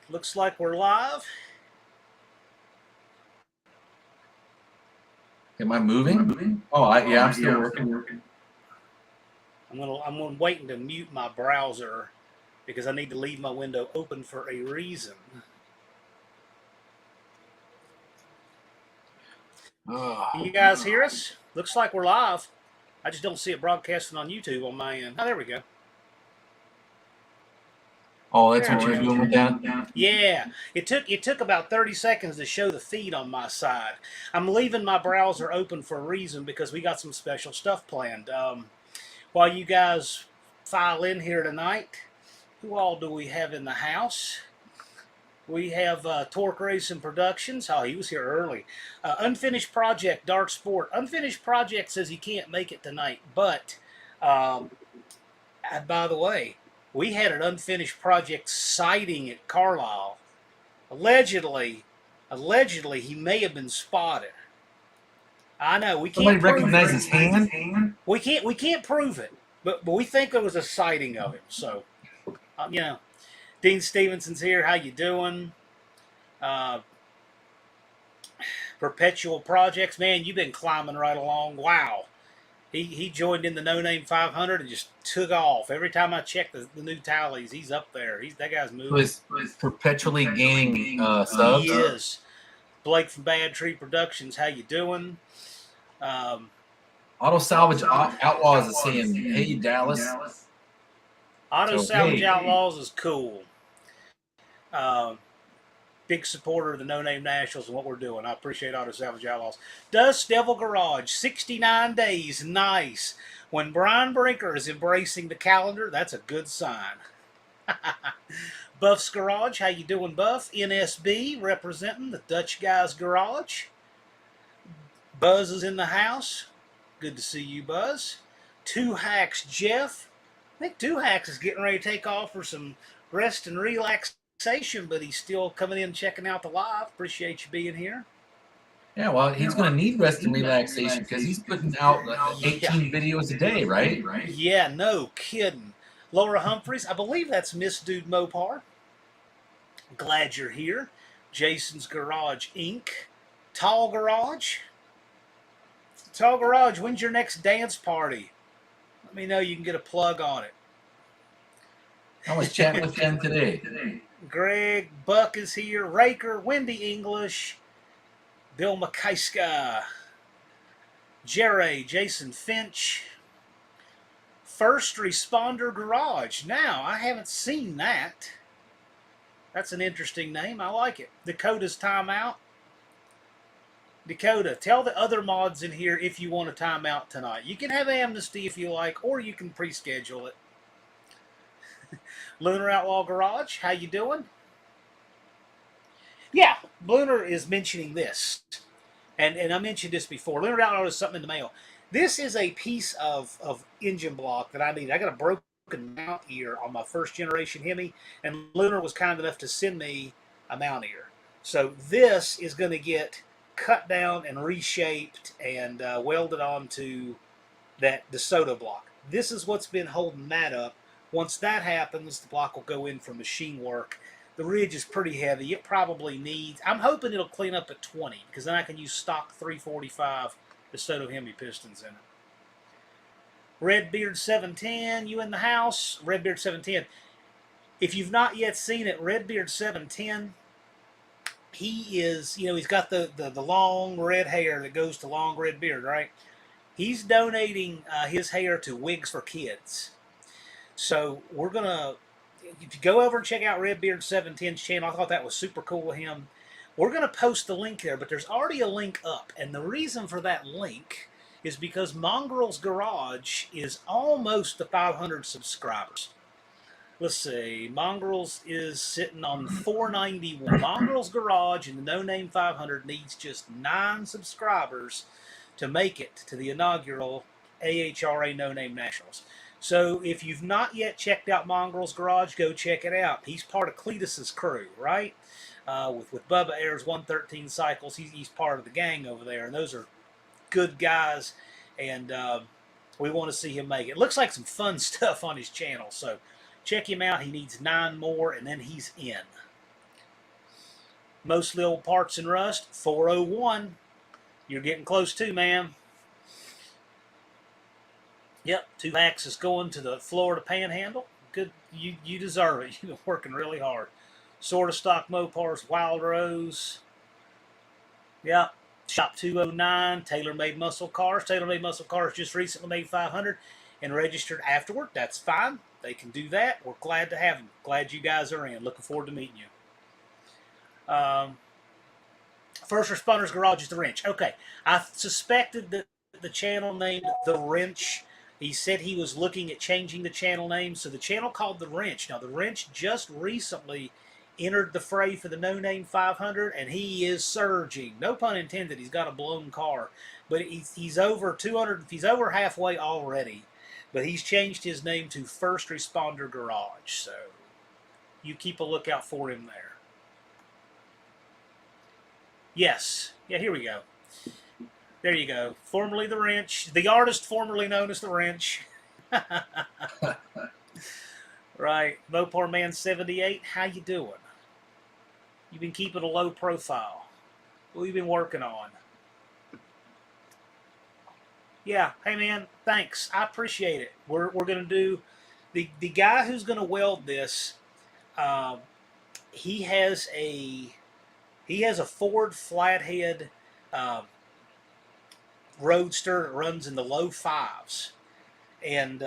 Looks like we're live. Am I moving? Oh, yeah, I'm still working. I'm waiting to mute my browser because I need to leave my window open for a reason. Can you guys hear us? Looks like we're live. I just don't see it broadcasting on YouTube on my end. Oh, there we go. Oh, that's what you're doing with that? Yeah, it took about 30 seconds to show the feed on my side. I'm leaving my browser open for a reason because we got some special stuff planned. While you guys file in here tonight, who all do we have in the house? We have Torque Racing Productions. Oh, he was here early. Unfinished Project, Dark Sport. Unfinished Project says he can't make it tonight, but by the way, we had an Unfinished Project sighting at Carlisle. Allegedly, he may have been spotted. I know we can't. Somebody recognize his hand? We can't prove it, but we think there was a sighting of him. So, Dean Stevenson's here. How you doing? Perpetual Projects, man, you've been climbing right along. Wow. He joined in the No Name 500 and just took off. Every time I check the new tallies, he's up there. That guy's moving. He's perpetually gaining subs. He is. Blake from Bad Tree Productions, how you doing? Auto Salvage Outlaws is saying, "Hey Dallas." Auto Salvage Outlaws is cool. Big supporter of the No Name Nationals and what we're doing. I appreciate Auto Salvage Outlaws. Dust Devil Garage, 69 days, nice. When Brian Brinker is embracing the calendar, that's a good sign. Buff's Garage, how you doing, Buff? NSB representing the Dutch Guy's Garage. Buzz is in the house. Good to see you, Buzz. Two Hacks Jeff. I think Two Hacks is getting ready to take off for some rest and relaxation, but he's still coming in checking out the live. Appreciate you being here. Yeah, well, he's going to need rest and relaxation because he's putting out 18 videos a day, right? Yeah, no kidding. Laura Humphreys, I believe that's Miss Dude Mopar. Glad you're here. Jason's Garage Inc. Tall Garage. Tall Garage, when's your next dance party? Let me know, you can get a plug on it. I was chatting with them today. Greg Buck is here. Raker, Wendy English, Bill McKaiska, Jerry, Jason Finch, First Responder Garage. Now, I haven't seen that. That's an interesting name. I like it. Dakota's Timeout. Dakota, tell the other mods in here if you want a timeout tonight. You can have amnesty if you like, or you can pre-schedule it. Lunar Outlaw Garage, how you doing? Yeah, Lunar is mentioning this. And I mentioned this before. Lunar Outlaw is something in the mail. This is a piece of engine block that I need. I got a broken mount ear on my first generation Hemi, and Lunar was kind enough to send me a mount ear. So this is going to get cut down and reshaped and welded onto the DeSoto block. This is what's been holding that up. Once that happens, the block will go in for machine work. The ridge is pretty heavy. It probably needs, I'm hoping it'll clean up at 20, because then I can use stock 345 DeSoto Hemi pistons in it. Redbeard 710, you in the house? Redbeard 710. If you've not yet seen it, Redbeard 710, he is, he's got the long red hair that goes to long red beard, right? He's donating his hair to Wigs for Kids. So we're going to, if you go over and check out Redbeard 710's channel, I thought that was super cool of him. We're going to post the link there, but there's already a link up. And the reason for that link is because Mongrel's Garage is almost to 500 subscribers. Let's see, Mongrel's is sitting on 491. Mongrel's Garage and the No Name 500 needs just 9 subscribers to make it to the inaugural AHRA No Name Nationals. So if you've not yet checked out Mongrel's Garage, go check it out. He's part of Cletus's crew, right? With Bubba Ayers 113 Cycles, he's part of the gang over there, and those are good guys, and we want to see him make it. Looks like some fun stuff on his channel, so check him out. He needs 9 more, and then he's in. Mostly old parts and rust. 401. You're getting close too, man. Yep, 2 axes going to the Florida Panhandle. Good, you deserve it. You've been working really hard. Sort of stock Mopars, Wild Rose. Yep, Shop 209, Tailor Made Muscle Cars. Tailor Made Muscle Cars just recently made 500 and registered afterward. That's fine. They can do that. We're glad to have them. Glad you guys are in. Looking forward to meeting you. First Responders Garage is the Wrench. Okay, I suspected that the channel named The Wrench. He said he was looking at changing the channel name, so the channel called The Wrench. Now, The Wrench just recently entered the fray for the No Name 500, and he is surging. No pun intended. He's got a blown car, but he's over 200. He's over halfway already, but he's changed his name to First Responder Garage. So you keep a lookout for him there. Yes. Yeah, here we go. There you go. Formerly The Wrench. The artist formerly known as The Wrench. Right. Mopar Man 78, how you doing? You've been keeping a low profile. What have you been working on? Yeah. Hey, man, thanks. I appreciate it. We're going to do... The guy who's going to weld this, he has a Ford flathead roadster that runs in the low 5s, and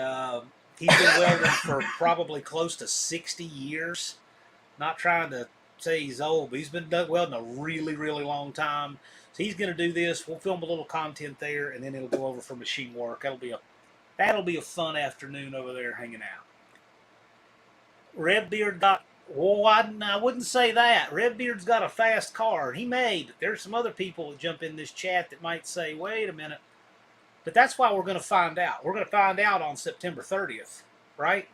he's been welding for probably close to 60 years. Not trying to say he's old, but he's been welding a really, really long time. So he's going to do this. We'll film a little content there, and then it'll go over for machine work. That'll be a fun afternoon over there hanging out. Redbeard got... Well, I wouldn't say that. Redbeard's got a fast car. He may, but there's some other people that jump in this chat that might say, wait a minute. But that's why we're going to find out. We're going to find out on September 30th, right?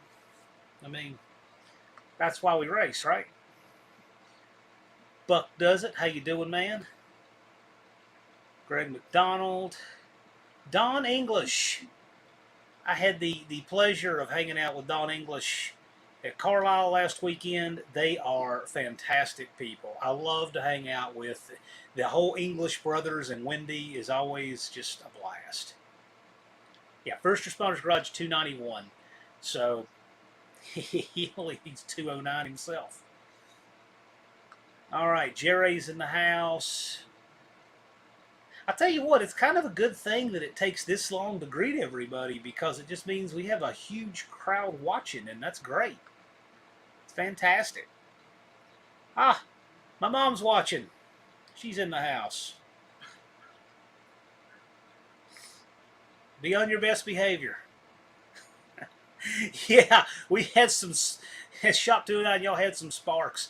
I mean, that's why we race, right? Buck does it. How you doing, man? Greg McDonald. Don English. I had the pleasure of hanging out with Don English at Carlisle last weekend. They are fantastic people. I love to hang out with. The whole English brothers, and Wendy is always just a blast. Yeah, First Responders Garage 291. So he only needs 209 himself. All right, Jerry's in the house. I tell you what, it's kind of a good thing that it takes this long to greet everybody, because it just means we have a huge crowd watching, and that's great. It's fantastic. Ah, my mom's watching. She's in the house. Be on your best behavior. Yeah, we had some, Shop 209, y'all had some sparks.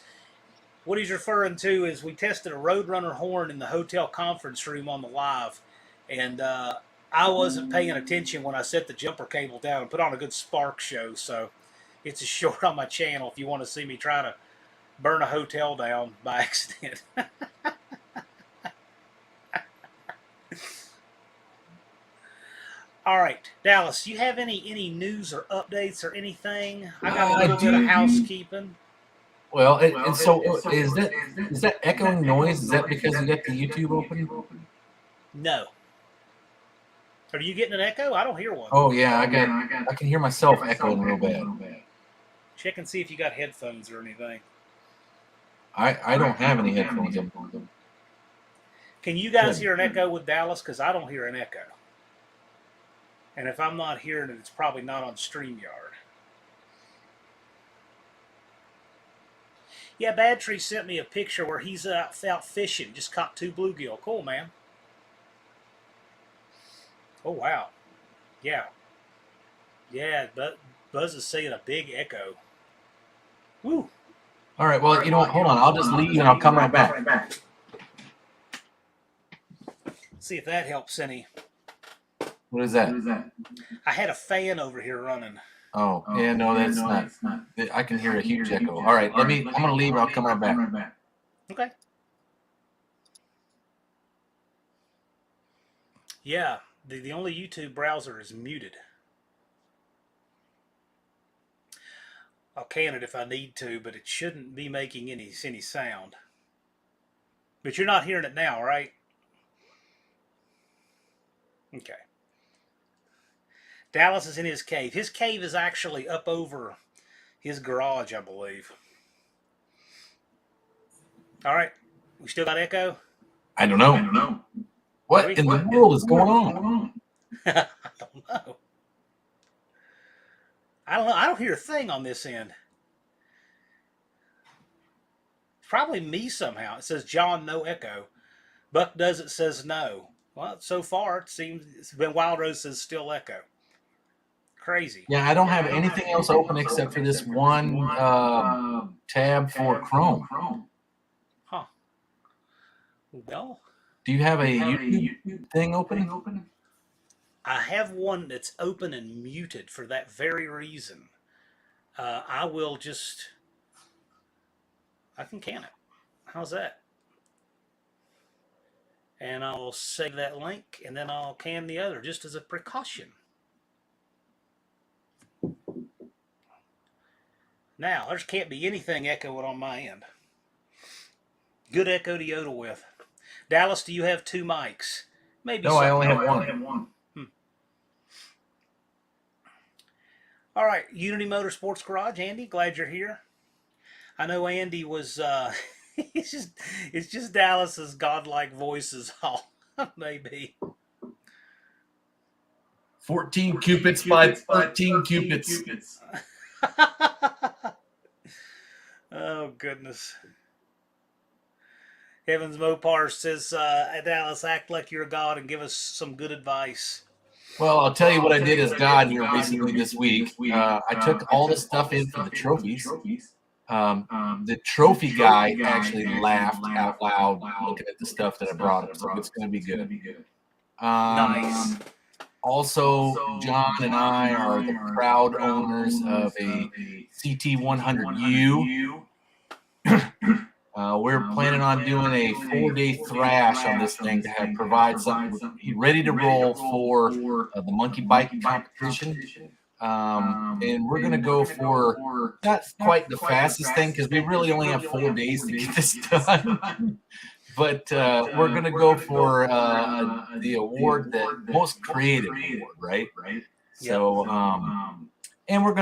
What he's referring to is we tested a Roadrunner horn in the hotel conference room on the live, and I wasn't paying attention when I set the jumper cable down and put on a good spark show, so it's a short on my channel if you want to see me try to burn a hotel down by accident. All right, Dallas, you have any news or updates or anything? I got a little bit of housekeeping. Well, so is that echoing noise? Is that because you got the YouTube open? No. Are you getting an echo? I don't hear one. Oh yeah, I can hear myself echoing real bad. Check and see if you got headphones or anything. I don't have any headphones in. Can you guys hear an echo with Dallas? Because I don't hear an echo. And if I'm not hearing it, it's probably not on StreamYard. Yeah, Bad Tree sent me a picture where he's out fishing. Just caught 2 bluegill. Cool, man. Oh, wow. Yeah. Yeah, but Buzz is saying a big echo. Woo. All right, well, you know what? Hold on. I'll just leave and I'll come right back. See if that helps any. What is that? I had a fan over here running. Oh, yeah, no, that's not. I can hear a huge echo. All right, I'm going to leave and I'll come right back. Okay. Yeah, the only YouTube browser is muted. I'll can it if I need to, but it shouldn't be making any sound. But you're not hearing it now, right? Okay. Dallas is in his cave. His cave is actually up over his garage, I believe. All right. We still got echo? I don't know. What in the world is going on? I don't know. I don't know. I don't hear a thing on this end. It's probably me somehow. It says John, no echo. Buck does it, says no. Well, so far it seems it's been Wild Rose says still echo. Crazy. Yeah, I don't have anything else open except for this one tab for Chrome. Huh. Well, Do you have a YouTube thing open? I have one that's open and muted for that very reason. I will just. I can can it. How's that? And I'll save that link and then I'll can the other just as a precaution. Now, there can't be anything echoing on my end. Good echo to yodel with. Dallas, do you have 2 mics? Maybe No, I only have I one. one. All right, Unity Motorsports Garage. Andy, glad you're here. I know Andy was. It's just Dallas's godlike voices. All maybe. 14 cupids by 13 cupids. Oh goodness. Evans Mopar says, Dallas, act like you're a god and give us some good advice. Well, I'll tell you what I did as God here recently this week. I took all the stuff in for the trophies. The trophy guy actually laughed out loud looking at the stuff that I brought him, so it's going to be good. Nice. Also, John and I are the proud owners of a CT100U. We're planning on doing a 4-day thrash on this thing to provide something ready to roll for the monkey bike competition. And we're going to go for not quite the fastest thing because we really only have 4 days to get this done. But we're going to go for the award, that most creative award, right? So, and we're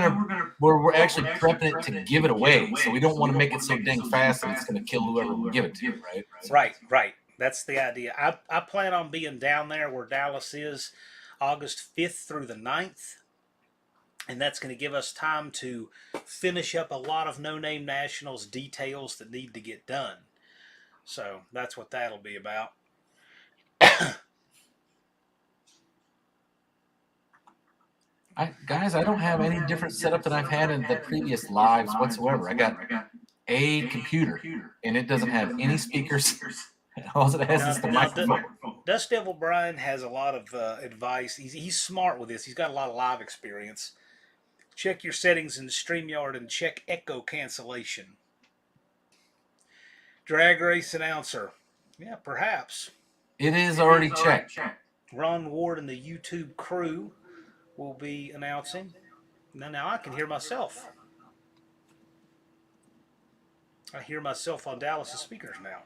actually prepping it to give it away. So we don't want to make it so dang fast that it's going to kill whoever we give it to, right? Right. That's the idea. I plan on being down there where Dallas is August 5th through the 9th. And that's going to give us time to finish up a lot of no-name nationals details that need to get done. So that's what that'll be about. Guys, I don't have any different setup than I've had in the previous lives whatsoever. I got a computer, and it doesn't have any speakers. All it has is the microphone. Dust Devil Brian has a lot of advice. He's smart with this. He's got a lot of live experience. Check your settings in StreamYard and check echo cancellation. Drag race announcer. Yeah, perhaps. It is already checked. Ron Ward and the YouTube crew will be announcing. Now I can hear myself. I hear myself on Dallas' speakers now.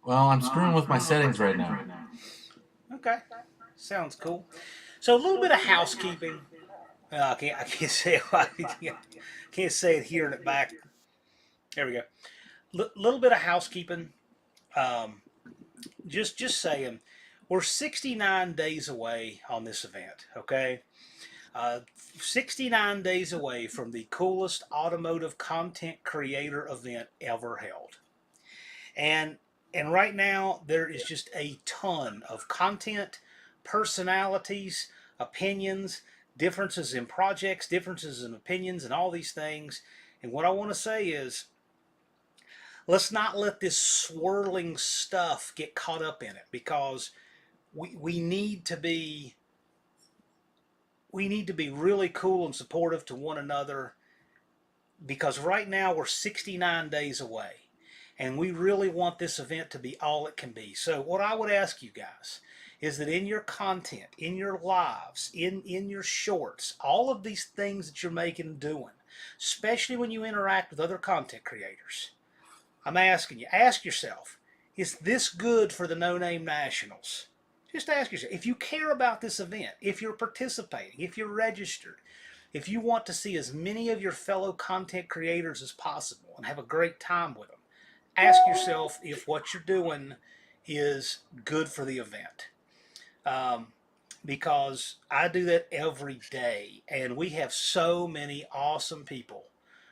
Well, I'm screwing with my settings right now. Okay, sounds cool. So a little bit of housekeeping. I can't say it. Can't say it here and it back. There we go. Little bit of housekeeping. Just saying, we're 69 days away on this event. Okay, 69 days away from the coolest automotive content creator event ever held, and right now there is just a ton of content, personalities, opinions, differences in projects, differences in opinions, and all these things. And what I want to say is, let's not let this swirling stuff get caught up in it, because we need to be really cool and supportive to one another, because right now we're 69 days away and we really want this event to be all it can be. So what I would ask you guys is that in your content, in your lives, in your shorts, all of these things that you're making and doing, especially when you interact with other content creators, I'm asking you, ask yourself, is this good for the No Name Nationals? Just ask yourself, if you care about this event, if you're participating, if you're registered, if you want to see as many of your fellow content creators as possible and have a great time with them, ask yourself if what you're doing is good for the event. Um, because I do that every day, and we have so many awesome people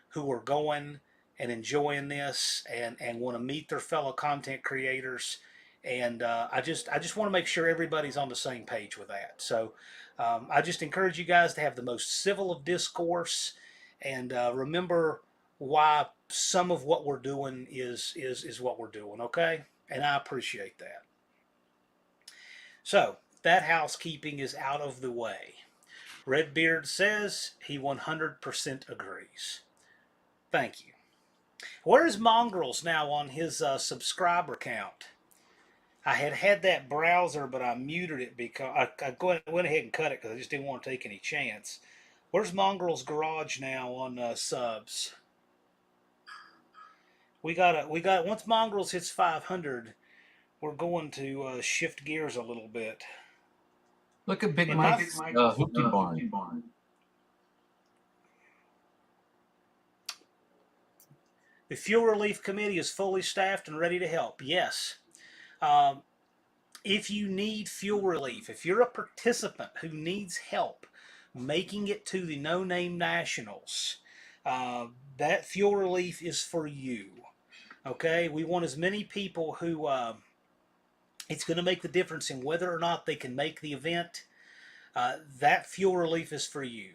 who are going and enjoying this and want to meet their fellow content creators. And I just want to make sure everybody's on the same page with that. So I just encourage you guys to have the most civil of discourse, and remember why some of what we're doing is what we're doing. Okay, and I appreciate that. So that housekeeping is out of the way. Redbeard says he 100% agrees. Thank you. Where's Mongrels now on his subscriber count? I had that browser, but I muted it because I went ahead and cut it because I just didn't want to take any chance. Where's Mongrels Garage now on subs? We got once Mongrels hits 500, we're going to shift gears a little bit. Look at Big And Mike's Hoopty Barn. The Fuel Relief Committee is fully staffed and ready to help. Yes. Um, if you need fuel relief, if you're a participant who needs help making it to the No Name Nationals, that fuel relief is for you. Okay? We want as many people who it's going to make the difference in whether or not they can make the event. That fuel relief is for you.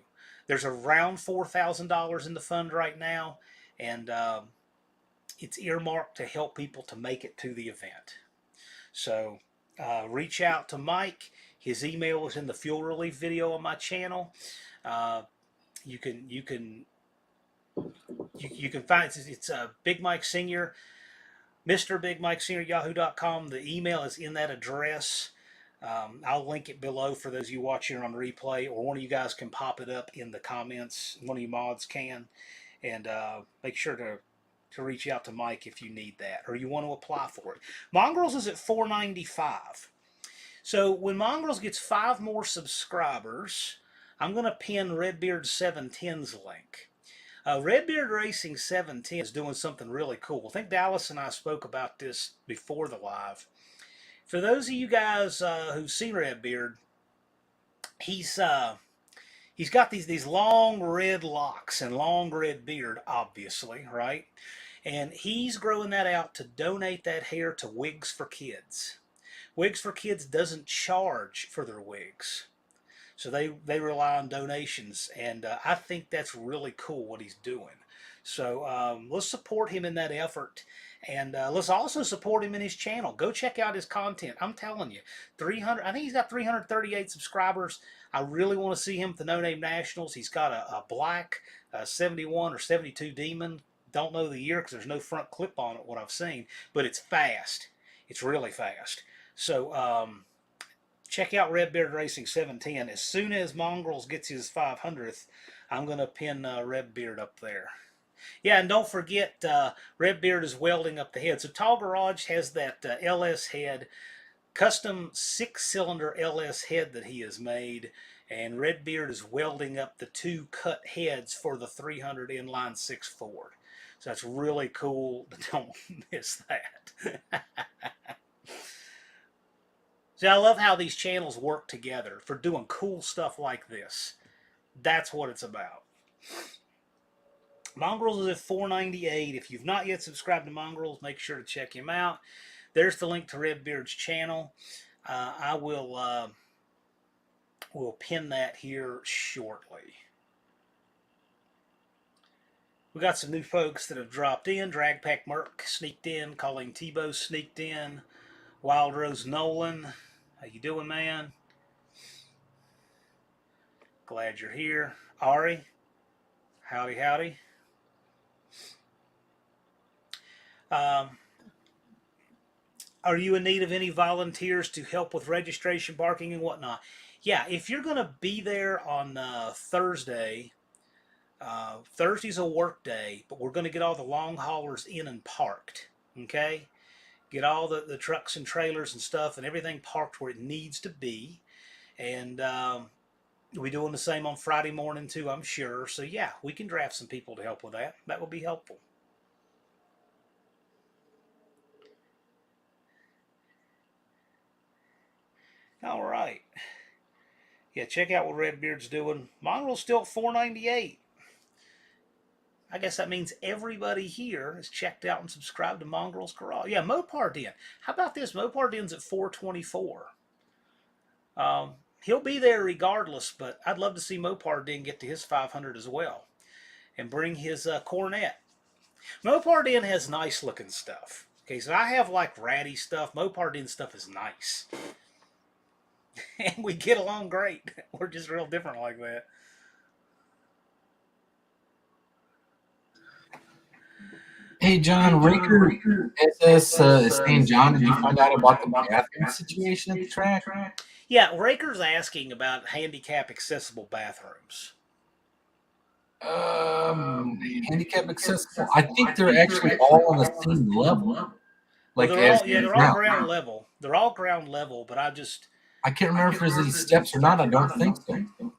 There's around $4,000 in the fund right now, and it's earmarked to help people to make it to the event. So reach out to Mike. His email is in the fuel relief video on my channel. You can find it's Big Mike Senior, Mr. Big Mike Senior Yahoo.com. The email is in that address. I'll link it below for those of you watching on replay, or one of you guys can pop it up in the comments. One of you mods can, and make sure to reach out to Mike if you need that or you want to apply for it. Mongrels is at $4.95. So when Mongrels gets 5 more subscribers, I'm going to pin Redbeard 710's link. Redbeard Racing 710 is doing something really cool. I think Dallas and I spoke about this before the live. For those of you guys who've seen Redbeard, he's got these long red locks and long red beard, obviously, right? And he's growing that out to donate that hair to Wigs for Kids. Wigs for Kids doesn't charge for their wigs, so they rely on donations, and I think that's really cool what he's doing. So let's support him in that effort, and let's also support him in his channel. Go check out his content. I'm telling you, 300. I think he's got 338 subscribers. I really want to see him at the No Name Nationals. He's got a black 71 or 72 Demon. Don't know the year because there's no front clip on it, what I've seen, but it's fast. It's really fast. So check out Redbeard Racing 710. As soon as Mongrels gets his 500th, I'm going to pin Redbeard up there. Yeah, and don't forget, Redbeard is welding up the head. So Tall Garage has that LS head, custom 6-cylinder LS head that he has made, and Redbeard is welding up the 2 cut heads for the 300 inline 6 Ford. So that's really cool. Don't miss that. See, I love how these channels work together for doing cool stuff like this. That's what it's about. Mongrels is at $4.98. If you've not yet subscribed to Mongrels, make sure to check him out. There's the link to Redbeard's channel. I will pin that here shortly. We got some new folks that have dropped in. Drag Pack Merc sneaked in. Colleen Tebow sneaked in. Wild Rose Nolan. How you doing, man? Glad you're here. Ari. Howdy, howdy. Are you in need of any volunteers to help with registration, parking, and whatnot? Yeah, if you're going to be there on Thursday, Thursday's a work day, but we're going to get all the long haulers in and parked. Okay, get all the trucks and trailers and stuff and everything parked where it needs to be, and we're doing the same on Friday morning too, I'm sure. So yeah, we can draft some people to help with that. That would be helpful. All right. Yeah, check out what Redbeard's doing. Mongrel's still at 498. I guess that means everybody here has checked out and subscribed to Mongrel's Garage. Yeah, Mopar Den. How about this? Mopar Den's at 424. He'll be there regardless, but I'd love to see Mopar Den get to his 500 as well and bring his Cornet. Mopar Den has nice looking stuff. Okay, so I have like ratty stuff. Mopar Den stuff is nice. And we get along great. We're just real different like that. Hey, John, Raker SS is saying, John, did you find out about the bathroom situation at the track? Yeah, Raker's asking about handicap accessible bathrooms. Handicap accessible. I think they're actually all on the same level. Like well, they're all ground level. They're all ground level, but I can't remember if there's any steps or not. I don't think so.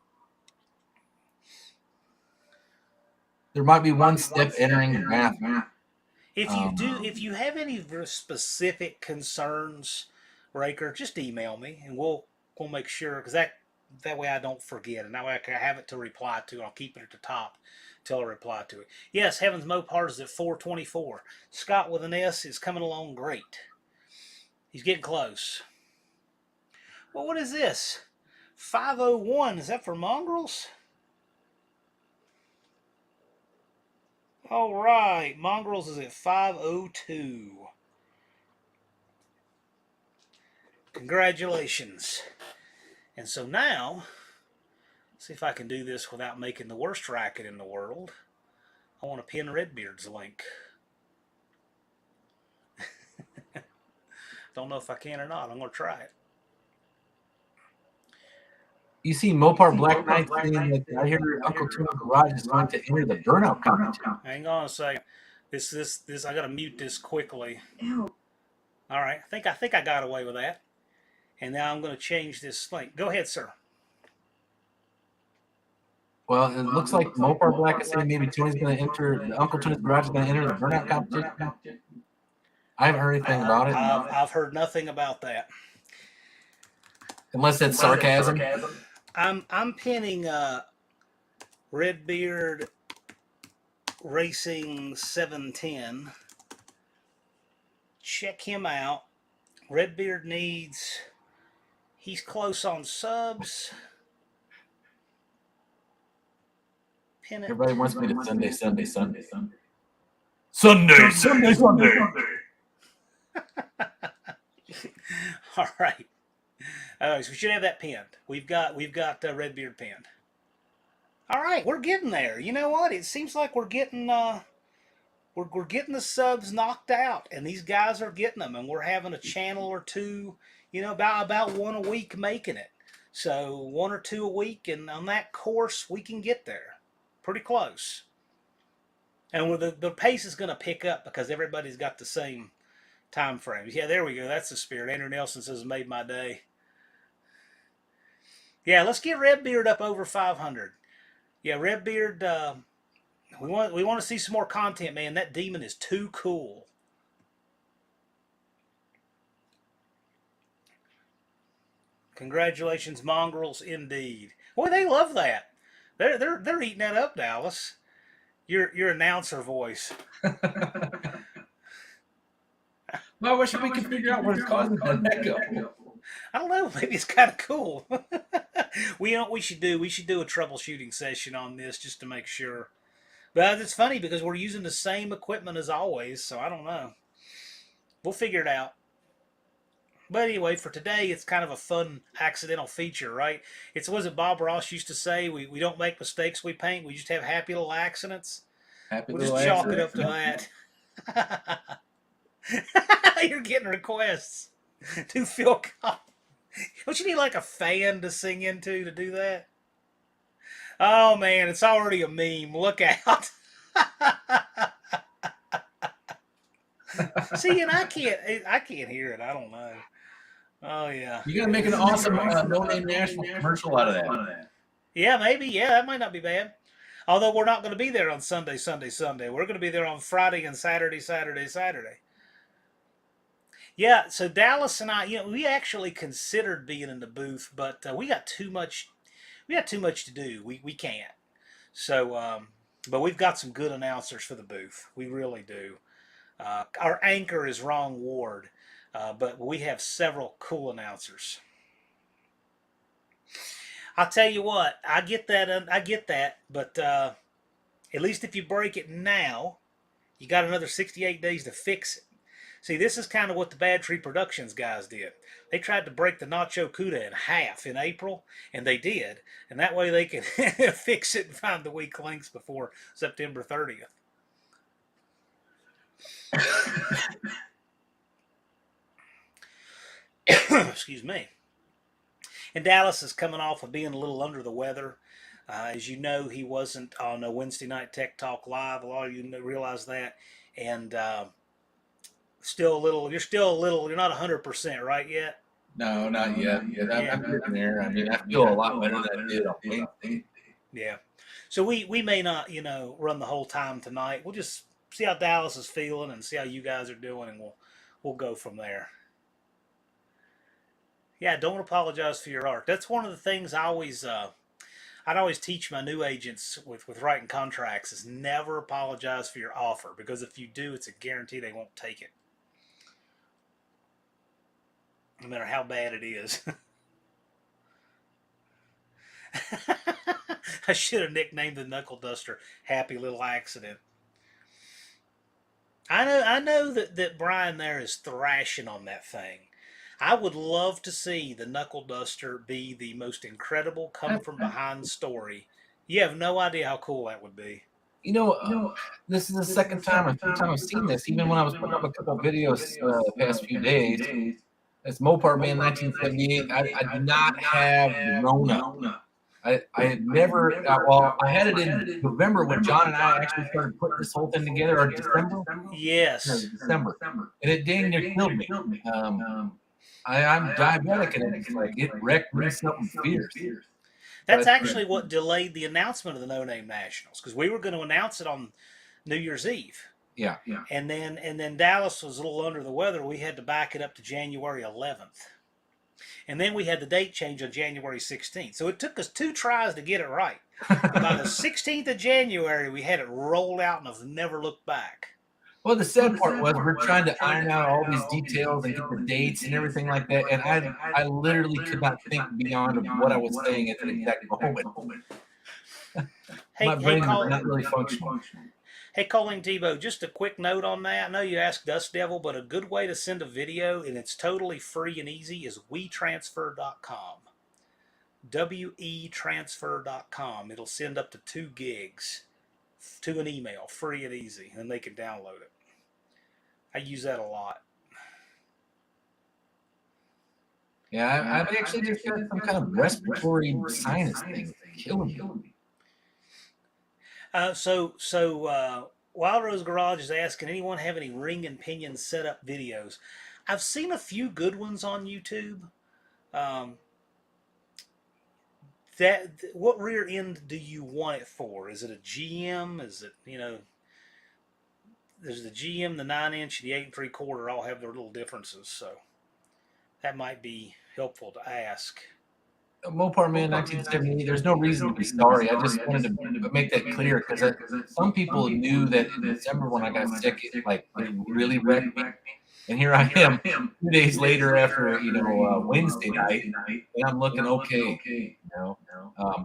There might be one step entering the bathroom. If you have any specific concerns, Raker, just email me and we'll make sure, because that way I don't forget, and that way I can have it to reply to, and I'll keep it at the top till I reply to it. Yes, Heaven's Mopar is at 424. Scott with an S is coming along great. He's getting close. Well, what is this? 501. Is that for mongrels? All right, mongrels is at 502. Congratulations. And so now, see if I can do this without making the worst racket in the world. I want to pin Redbeard's link. Don't know if I can or not. I'm going to try it. You see Mopar Black Knight saying that I hear Uncle Tune's Garage is going to enter the burnout competition. Hang on a second. This I got to mute this quickly. Ew. All right. I think I got away with that. And now I'm going to change this link. Go ahead, sir. Well, it looks like Mopar Black is saying maybe Tony's going to enter, Uncle Tony's Garage is going to enter the burnout competition. I haven't heard anything about it. I've heard nothing about that. Unless that's sarcasm. I'm pinning Redbeard Racing 710. Check him out. Redbeard he's close on subs. Pin it. Everybody wants me to Sunday. All right. So we should have that pinned. We've got Redbeard pinned. All right, we're getting there. You know what? It seems like we're getting we're getting the subs knocked out, and these guys are getting them, and we're having a channel or two, about one a week making it. So 1 or 2 a week, and on that course we can get there, pretty close. And the pace is going to pick up because everybody's got the same time frames. Yeah, there we go. That's the spirit. Andrew Nelson says, "Made my day." Yeah, let's get Redbeard up over 500. Yeah, Redbeard. We want to see some more content, man. That demon is too cool. Congratulations, mongrels, indeed. Boy, they love that. They're eating that up, Dallas. Your announcer voice. Well, I wish we could figure out what's causing that echo. I don't know. Maybe it's kind of cool. We should do a troubleshooting session on this just to make sure. But it's funny because we're using the same equipment as always, so I don't know. We'll figure it out. But anyway, for today, it's kind of a fun accidental feature, right? It's what Bob Ross used to say, we don't make mistakes, we paint. We just have happy little accidents. We'll just chalk it up to that. You're getting requests to Phil Collins. Don't you need like a fan to sing into to do that? Oh man, it's already a meme. Look out. See, and I can't hear it. I don't know. Oh yeah. You got to make an awesome No Name National commercial out of that. Yeah, maybe. Yeah, that might not be bad. Although we're not going to be there on Sunday, Sunday, Sunday. We're going to be there on Friday and Saturday, Saturday, Saturday. Yeah, so Dallas and I, we actually considered being in the booth, but we got too much. We got too much to do. We can't. So, but we've got some good announcers for the booth. We really do. Our anchor is Ron Ward, but we have several cool announcers. I'll tell you what, I get that. I get that, but at least if you break it now, you got another 68 days to fix it. See, this is kind of what the Bad Tree Productions guys did. They tried to break the Nacho Cuda in half in April, and they did. And that way they can fix it and find the weak links before September 30th. Excuse me. And Dallas is coming off of being a little under the weather. As you know, he wasn't on a Wednesday Night Tech Talk Live. A lot of you realize that. And still a little, you're not 100% right yet? No, not yet. I'm getting there. I mean, I feel a lot better than I did on Wednesday. Yeah. So we may not, run the whole time tonight. We'll just see how Dallas is feeling and see how you guys are doing, and we'll go from there. Yeah, don't apologize for your art. That's one of the things I'd always teach my new agents with writing contracts is never apologize for your offer, because if you do, it's a guarantee they won't take it, no matter how bad it is. I should have nicknamed the knuckle duster Happy Little Accident. I know that Brian there is thrashing on that thing. I would love to see the knuckle duster be the most incredible come from behind story. You have no idea how cool that would be. This is the second time or third time I've seen this. Even when I was putting up a couple of videos the past few days, it's Mopar Man 1978. I did not have the Rona. I had never, well, I had it in November when John and I actually started putting this whole thing together, or December? Yes. No, December. And it dang near killed me. I'm diabetic, and it's like it wrecked me something fierce. That's actually what delayed the announcement of the No Name Nationals, because we were going to announce it on New Year's Eve. Yeah. And then Dallas was a little under the weather. We had to back it up to January 11th. And then we had the date change on January 16th. So it took us 2 tries to get it right. By the 16th of January, we had it rolled out and have never looked back. Well, the sad part was we're trying to iron out all these details and get the dates and everything like that. And I literally could not think beyond what I was saying at the exact moment. My brain was not really functioning. Hey, Colleen Tebow, just a quick note on that. I know you asked Dust Devil, but a good way to send a video, and it's totally free and easy, is wetransfer.com. wetransfer.com. It'll send up to 2 gigs to an email, free and easy, and they can download it. I use that a lot. Yeah, I've actually just got some kind of respiratory sinus thing killing me. Wild Rose Garage is asking, anyone have any ring and pinion setup videos? I've seen a few good ones on YouTube. What rear end do you want it for? Is it a GM? Is it, there's the GM, the 9-inch, the 8 3/4 all have their little differences, so that might be helpful to ask. Mopar Man 1978, there's no reason to be sorry. I just wanted to make that clear, because some people knew that in December when I got sick, it really wrecked me. And here I am 2 days later after, Wednesday night, and I'm looking okay.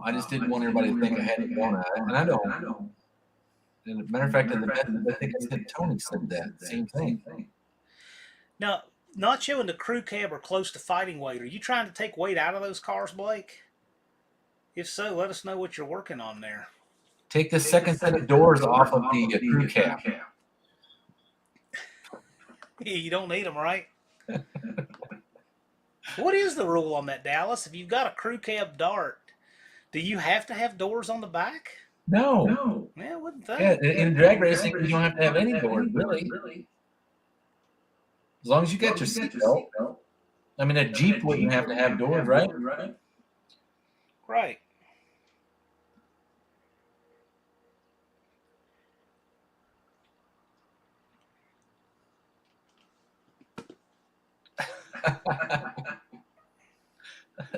I just didn't want everybody to think I had it going, and I don't. And as a matter of fact, in the best, I think I said Tony said that same thing. Now, Nacho and the crew cab are close to fighting weight. Are you trying to take weight out of those cars, Blake? If so, let us know what you're working on there. Take the second set of doors off of the crew cab. You don't need them, right? What is the rule on that, Dallas? If you've got a crew cab Dart, do you have to have doors on the back? No. Yeah, I wouldn't think. Yeah, in drag racing, you don't have to have any doors, really. As long as you got your seatbelt. I mean, a Jeep wouldn't have to have doors, right? Right.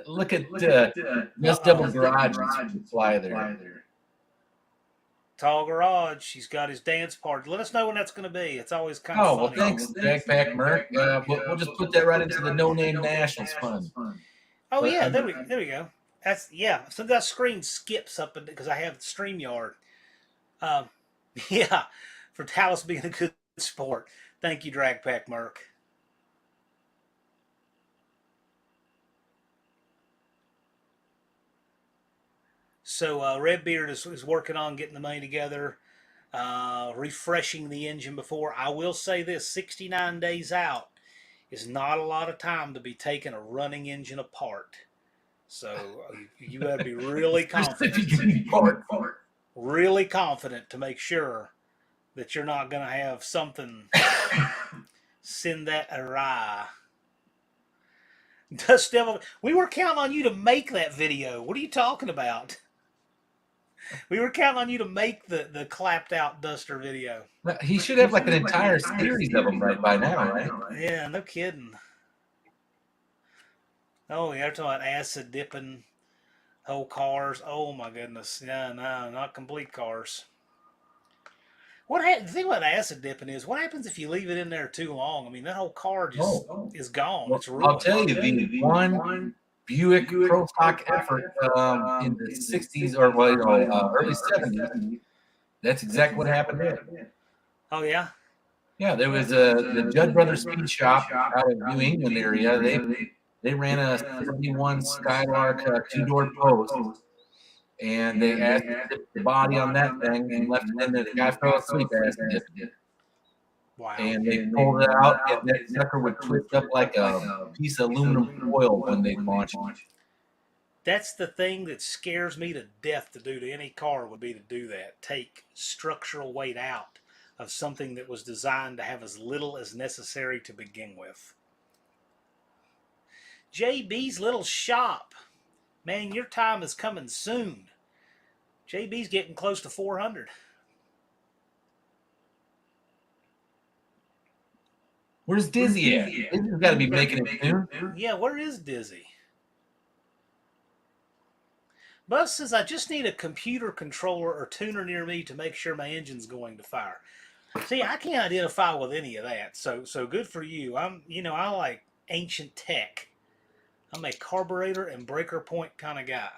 Look at this double garage you fly there. Tall garage. He's got his dance party. Let us know when that's going to be. It's always kind of Oh, funny. well, thanks, Backpack Merc. We'll just put that right into the No Name Nationals fund. Oh But yeah, there we go. That's So that screen skips up because I have StreamYard. Um, yeah, for Dallas being a good sport. Thank you, Drag Pack Merc. So Redbeard is working on getting the money together, refreshing the engine before. I will say this: 69 days out is not a lot of time to be taking a running engine apart. So you better be really confident, really confident to make sure that you're not going to have something send that awry. Dust Devil, we were counting on you to make that video. What are you talking about? We were counting on you to make the clapped out Duster video. he should have like an entire series of them right by now, right? Yeah, no kidding. Oh, you're talking about acid dipping whole cars. Oh my goodness. Yeah, no, not complete cars. The thing about acid dipping is, what happens if you leave it in there too long? I mean, that whole car just is gone. Well, It's ruined. I'll tell you, the one Buick Pro Stock effort in the 60s or early 70s, that's exactly what happened there. Oh, yeah? Yeah, there was the Judd Brothers Speed Shop out of New England area. They ran a 71 Skylark two-door post, and they acid dipped the body on that thing and left it in there. The guy fell asleep acid dipped it. Wow. And they pulled it out, and that sucker would twist up like a piece of aluminum foil when they launched it. That's the thing that scares me to death to do to any car, would be to do that. Take structural weight out of something that was designed to have as little as necessary to begin with. JB's little shop. Man, your time is coming soon. JB's getting close to 400. Where's Dizzy at? Dizzy's got to be making it soon. Yeah, where is Dizzy? Buzz says, I just need a computer controller or tuner near me to make sure my engine's going to fire. See, I can't identify with any of that. So good for you. I like ancient tech. I'm a carburetor and breaker point kind of guy.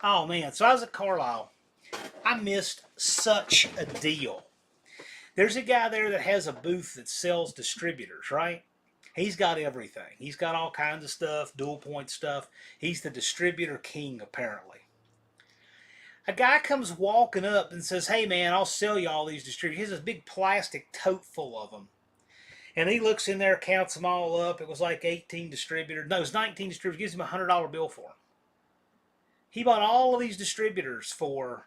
Oh man, so I was at Carlisle. I missed such a deal. There's a guy there that has a booth that sells distributors, right? He's got everything. He's got all kinds of stuff, dual point stuff. He's the distributor king, apparently. A guy comes walking up and says, hey man, I'll sell you all these distributors. He has this big plastic tote full of them. And he looks in there, counts them all up. It was like 18 distributors. No, it was 19 distributors. Gives him a $100 bill for them. He bought all of these distributors for,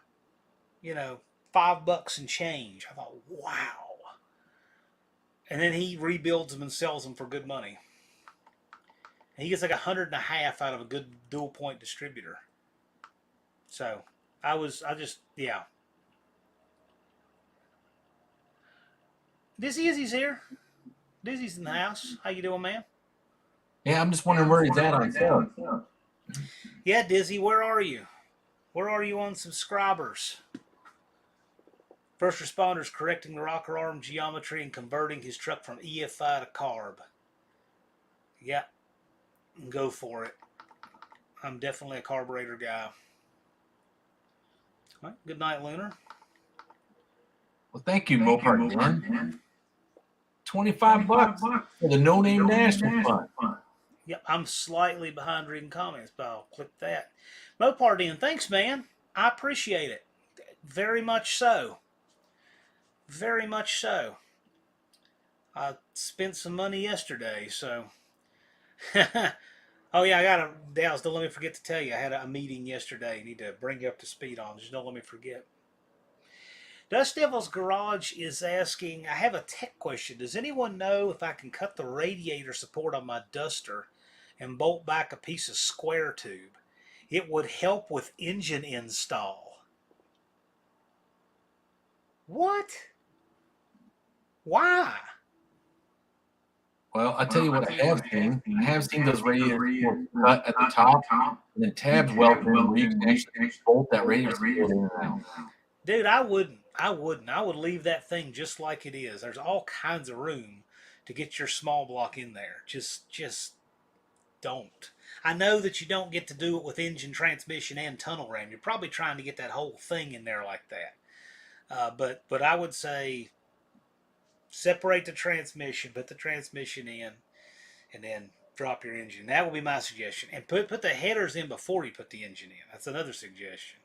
$5 and change. I thought, wow. And then he rebuilds them and sells them for good money. And he gets like $150 out of a good dual point distributor. So yeah. Dizzy Izzy's here. Dizzy's in the house. How you doing, man? Yeah, I'm just wondering where he's at on film. Yeah, Dizzy, where are you? Where are you on subscribers? First responders correcting the rocker arm geometry and converting his truck from EFI to carb. Yeah, go for it. I'm definitely a carburetor guy. All right, good night, Lunar. Well, thank you, Mopar Dan. $25 for the No Name National Fund. Yep, I'm slightly behind reading comments, but I'll click that. Mopar Dan, thanks, man. I appreciate it. Very much so. Very much so. I spent some money yesterday, so. Oh yeah, Dallas, don't let me forget to tell you, I had a meeting yesterday. I need to bring you up to speed on. Just don't let me forget. Dust Devil's Garage is asking, I have a tech question. Does anyone know if I can cut the radiator support on my duster and bolt back a piece of square tube? It would help with engine install. What? Why? Well, I tell you what I have seen. I have seen those radiator supports cut at the top and then tabs welded in where you can actually bolt that radiator support in and out. Dude, I wouldn't. I wouldn't. I would leave that thing just like it is. There's all kinds of room to get your small block in there. Just don't. I know that you don't get to do it with engine, transmission, and tunnel ram. You're probably trying to get that whole thing in there like that. But I would say separate the transmission, put the transmission in, and then drop your engine. That would be my suggestion. And put the headers in before you put the engine in. That's another suggestion.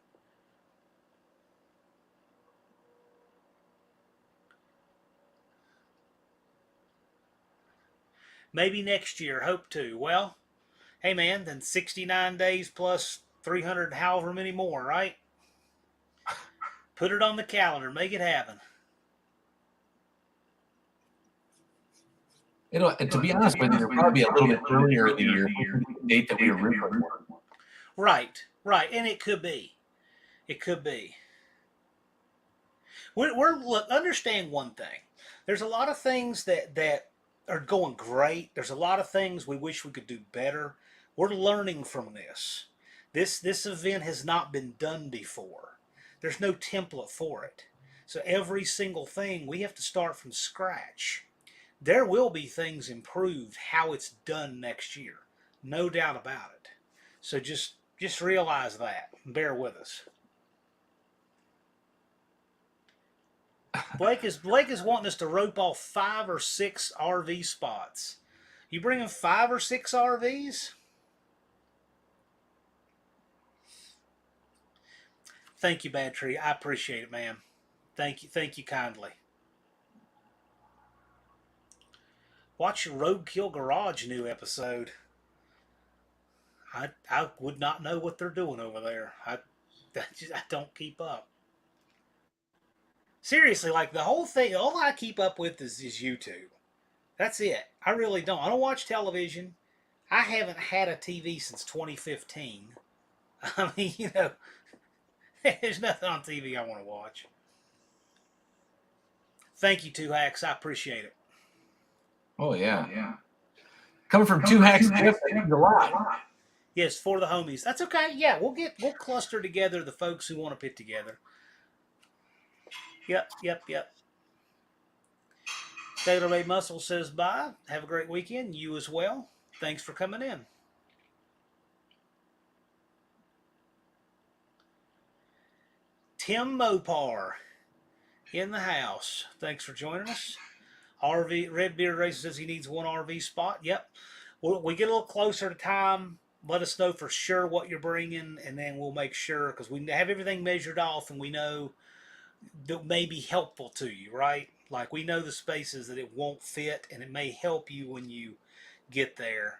Maybe next year. Hope to. Well, hey man, then 69 days plus 300 however many more, right? Put it on the calendar. Make it happen. And to be honest with you, it'll probably be a little bit earlier in the year, the date that we originally wanted. Right, right, and it could be. It could be. Look, understand one thing. There's a lot of things that are going great. There's a lot of things we wish we could do better. We're learning from this. This event has not been done before. There's no template for it. So every single thing we have to start from scratch. There will be things improved how it's done next year. No doubt about it. So just realize that. Bear with us. Blake is wanting us to rope off 5 or 6 RV spots. You bringing 5 or 6 RVs? Thank you, Bad Tree. I appreciate it, man. Thank you kindly. Watch your Roadkill Garage new episode. I would not know what they're doing over there. I don't keep up. Seriously, like the whole thing, all I keep up with is YouTube. That's it. I really don't. I don't watch television. I haven't had a TV since 2015. I mean, there's nothing on TV I want to watch. Thank you, Two Hacks. I appreciate it. Oh yeah. Coming from Two Hacks, Jeff, that means a lot. Yes, for the homies. That's okay. Yeah, we'll cluster together the folks who want to pit together. Yep. Taylor Made Muscle says bye. Have a great weekend. You as well. Thanks for coming in. Tim Mopar in the house. Thanks for joining us. Redbeard Racer says he needs 1 RV spot. Yep. We get a little closer to time. Let us know for sure what you're bringing, and then we'll make sure, because we have everything measured off and we know that may be helpful to you, right? Like we know the spaces that it won't fit, and it may help you when you get there.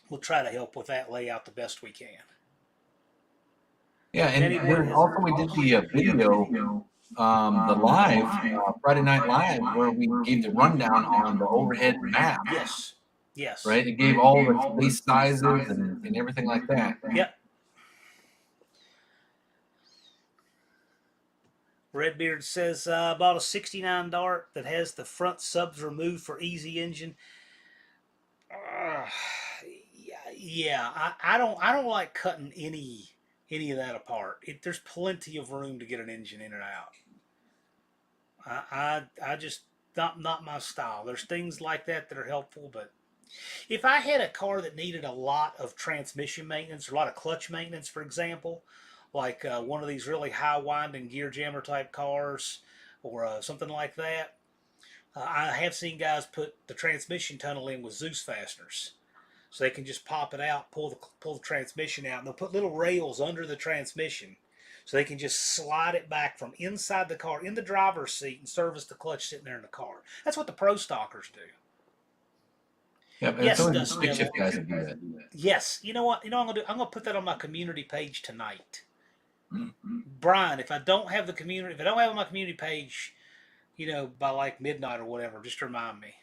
We'll try to help with that layout the best we can. Yeah, and then also we did the video, the live, Friday Night Live, where we gave the rundown on the overhead map. Yes. Right? It gave all the space sizes and everything like that. Yep. Redbeard says, bought a 69 Dart that has the front subs removed for easy engine. Yeah, I don't like cutting any of that apart. There's plenty of room to get an engine in and out. I just not my style. There's things like that are helpful, but if I had a car that needed a lot of transmission maintenance, or a lot of clutch maintenance, for example, like one of these really high winding gear jammer type cars, or something like that, I have seen guys put the transmission tunnel in with Zeus fasteners. So they can just pop it out, pull the transmission out, and they'll put little rails under the transmission so they can just slide it back from inside the car in the driver's seat and service the clutch sitting there in the car. That's what the pro stockers do. Yep, yes, it's only the stick shift guys that do that. Yes, you know what? I'm gonna put that on my community page tonight. Brian, if I don't have the community, if I don't have my community page, by like midnight or whatever, just remind me.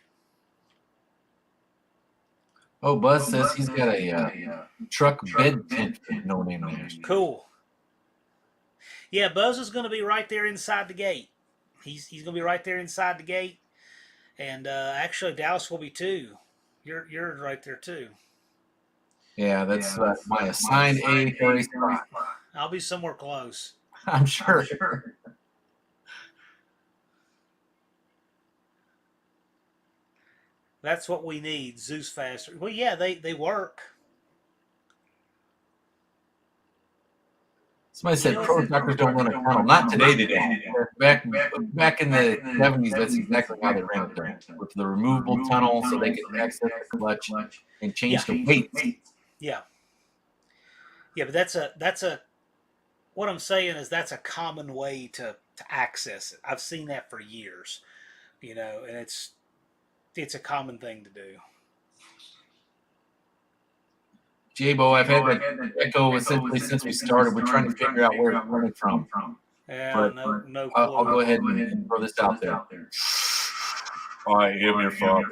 Oh, Buzz says he's got a truck bed tent with no name there. Cool. Yeah, Buzz is going to be right there inside the gate. He's going to be right there inside the gate, and actually Dallas will be too. You're right there too. Yeah, that's my assigned A30 spot. I'll be somewhere close. I'm sure. That's what we need, Zeus faster. Well, yeah, they work. Somebody said pro tractors don't run a tunnel. Not today, they don't. Back in the 70s, that's exactly how they ran it, with the removable tunnel, so they could access the clutch and change the weight. Yeah, but that's a. What I'm saying is that's a common way to access it. I've seen that for years, and it's a common thing to do. J-Bo, I've had that echo essentially since we started. We're trying to figure out where it's coming from. Yeah, no clue. I'll go ahead and throw this out there. I am your father.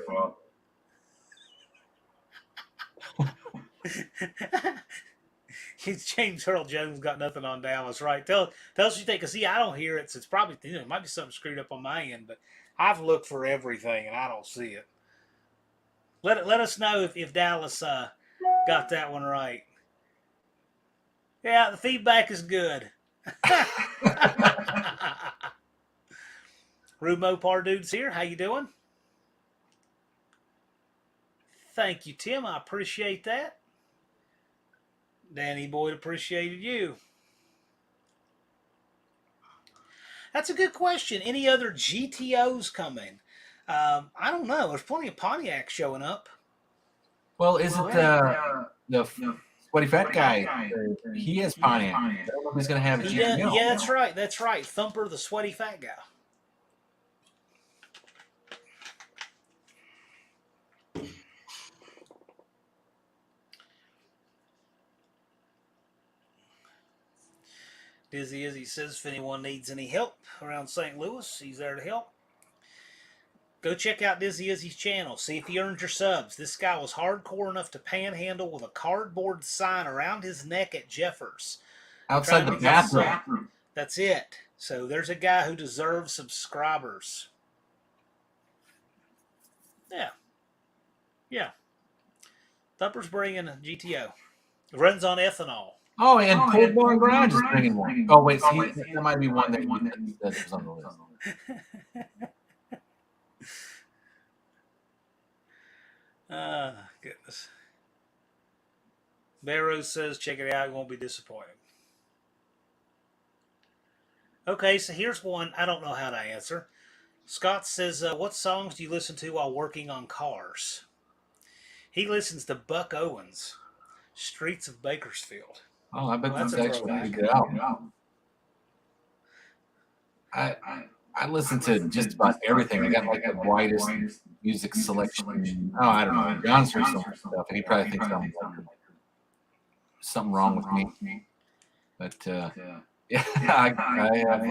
James Earl Jones got nothing on Dallas, right? Tell us what you think. Cause see, I don't hear it. So it's probably it might be something screwed up on my end, but I've looked for everything and I don't see it. Let us know if Dallas got that one right. Yeah, the feedback is good. Rumo Pardude's here. How you doing? Thank you, Tim. I appreciate that. Danny Boyd appreciated you. That's a good question. Any other GTOs coming? I don't know. There's plenty of Pontiacs showing up. Well, is it the sweaty fat guy? He has Pontiac. I don't know if he's going to have a GTO. Yeah, that's right. That's right. Thumper, the sweaty fat guy. Dizzy Izzy says if anyone needs any help around St. Louis, he's there to help. Go check out Dizzy Izzy's channel. See if he earned your subs. This guy was hardcore enough to panhandle with a cardboard sign around his neck at Jeffers. Outside the bathroom. That's it. So there's a guy who deserves subscribers. Yeah. Thumper's bringing a GTO. Runs on ethanol. Oh, and Cold Barn Garage is bringing one. Oh, wait, that might be one that was on the list. Goodness. Barrow says, check it out. You won't be disappointed. Okay, so here's one I don't know how to answer. Scott says, what songs do you listen to while working on cars? He listens to Buck Owens, Streets of Bakersfield. Oh, I bet that's actually a good album. I listen to just about everything. I got like the widest music selection. Oh, I don't know. John's heard some stuff, and he probably thinks I'm something wrong with me. But yeah, I have.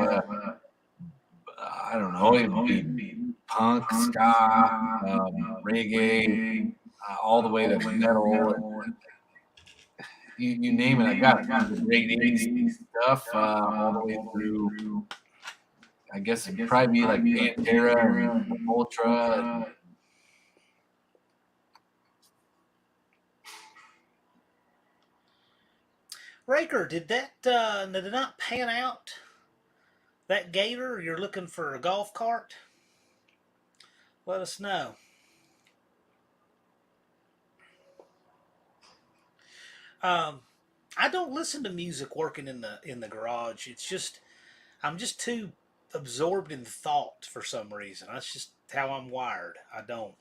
I don't know. It would be punk, ska, reggae, all the way to metal. You name it, I got it. The great 80s stuff, all the way through. I guess it'd probably be like Pantera and Ultra. Raker, did not pan out? That Gator, you're looking for a golf cart? Let us know. I don't listen to music working in the garage. It's just I'm just too absorbed in thought for some reason. That's just how I'm wired. I don't.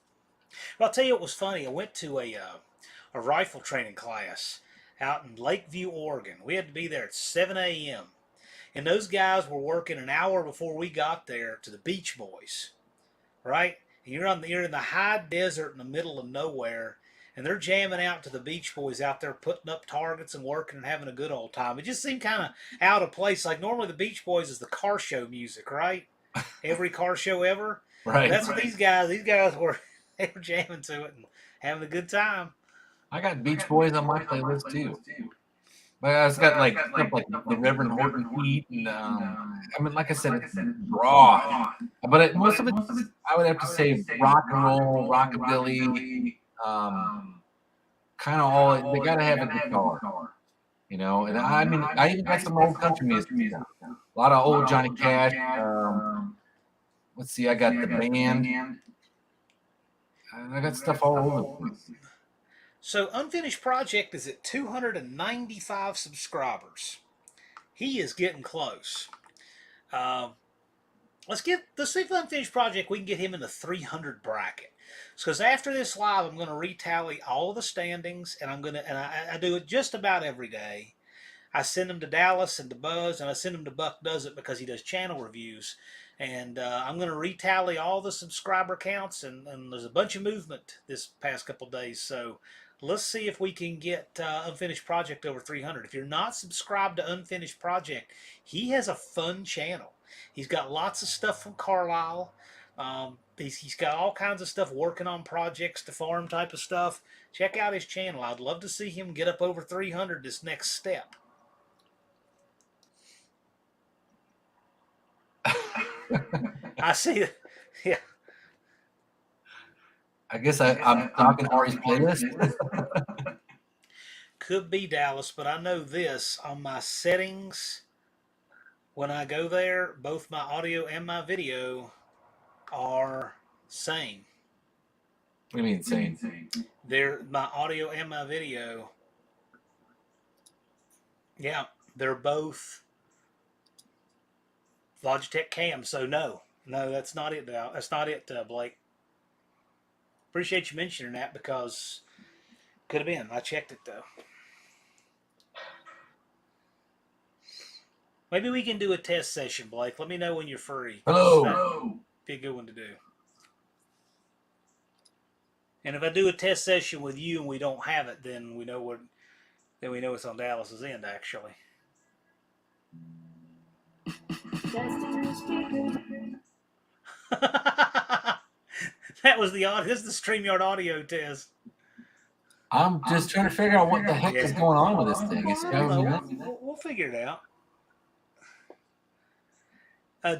But I'll tell you what was funny. I went to a rifle training class out in Lakeview, Oregon. We had to be there at 7 a.m. And those guys were working an hour before we got there to the Beach Boys, right? And you're in the high desert in the middle of nowhere, and they're jamming out to the Beach Boys out there putting up targets and working and having a good old time. It just seemed kind of out of place. Like normally the Beach Boys is the car show music, right? Every car show ever. Right. That's what these guys were. They were jamming to it and having a good time. I got Beach Boys on my playlist too. But it's got like stuff like the Reverend Horton Heat, and I mean, like I said, it's broad. But most of it, I would have to say, rock and roll, rockabilly, kind of all. They gotta have a guitar, you know. And I mean, I even got some old country music. A lot of old Johnny Cash. Let's see, I got the band. I got stuff all over the place. So Unfinished Project is at 295 subscribers. He is getting close. Let's see if Unfinished Project we can get him in the 300 bracket. Because after this live, I'm going to retally all of the standings, and I do it just about every day. I send them to Dallas and to Buzz, and I send them to Buck Does It because he does channel reviews. And I'm going to retally all the subscriber counts, and there's a bunch of movement this past couple days. So let's see if we can get Unfinished Project over 300. If you're not subscribed to Unfinished Project, he has a fun channel. He's got lots of stuff from Carlisle. He's got all kinds of stuff working on projects to farm type of stuff. Check out his channel. I'd love to see him get up over 300 this next step. I see it. Yeah. I guess I'm talking Ari's playlist. Could be Dallas, but I know this on my settings. When I go there, both my audio and my video are same. What do you mean same? They're my audio and my video. Yeah, they're both Logitech Cam. So no, that's not it. That's not it, Blake. Appreciate you mentioning that because could have been. I checked it though. Maybe we can do a test session, Blake. Let me know when you're free. Hello. Be a good one to do. And if I do a test session with you and we don't have it, then we know it's on Dallas's end, actually. That was the audio. This is the StreamYard audio test. I'm just trying to figure out what the heck is going on with this thing. It's we'll figure it out.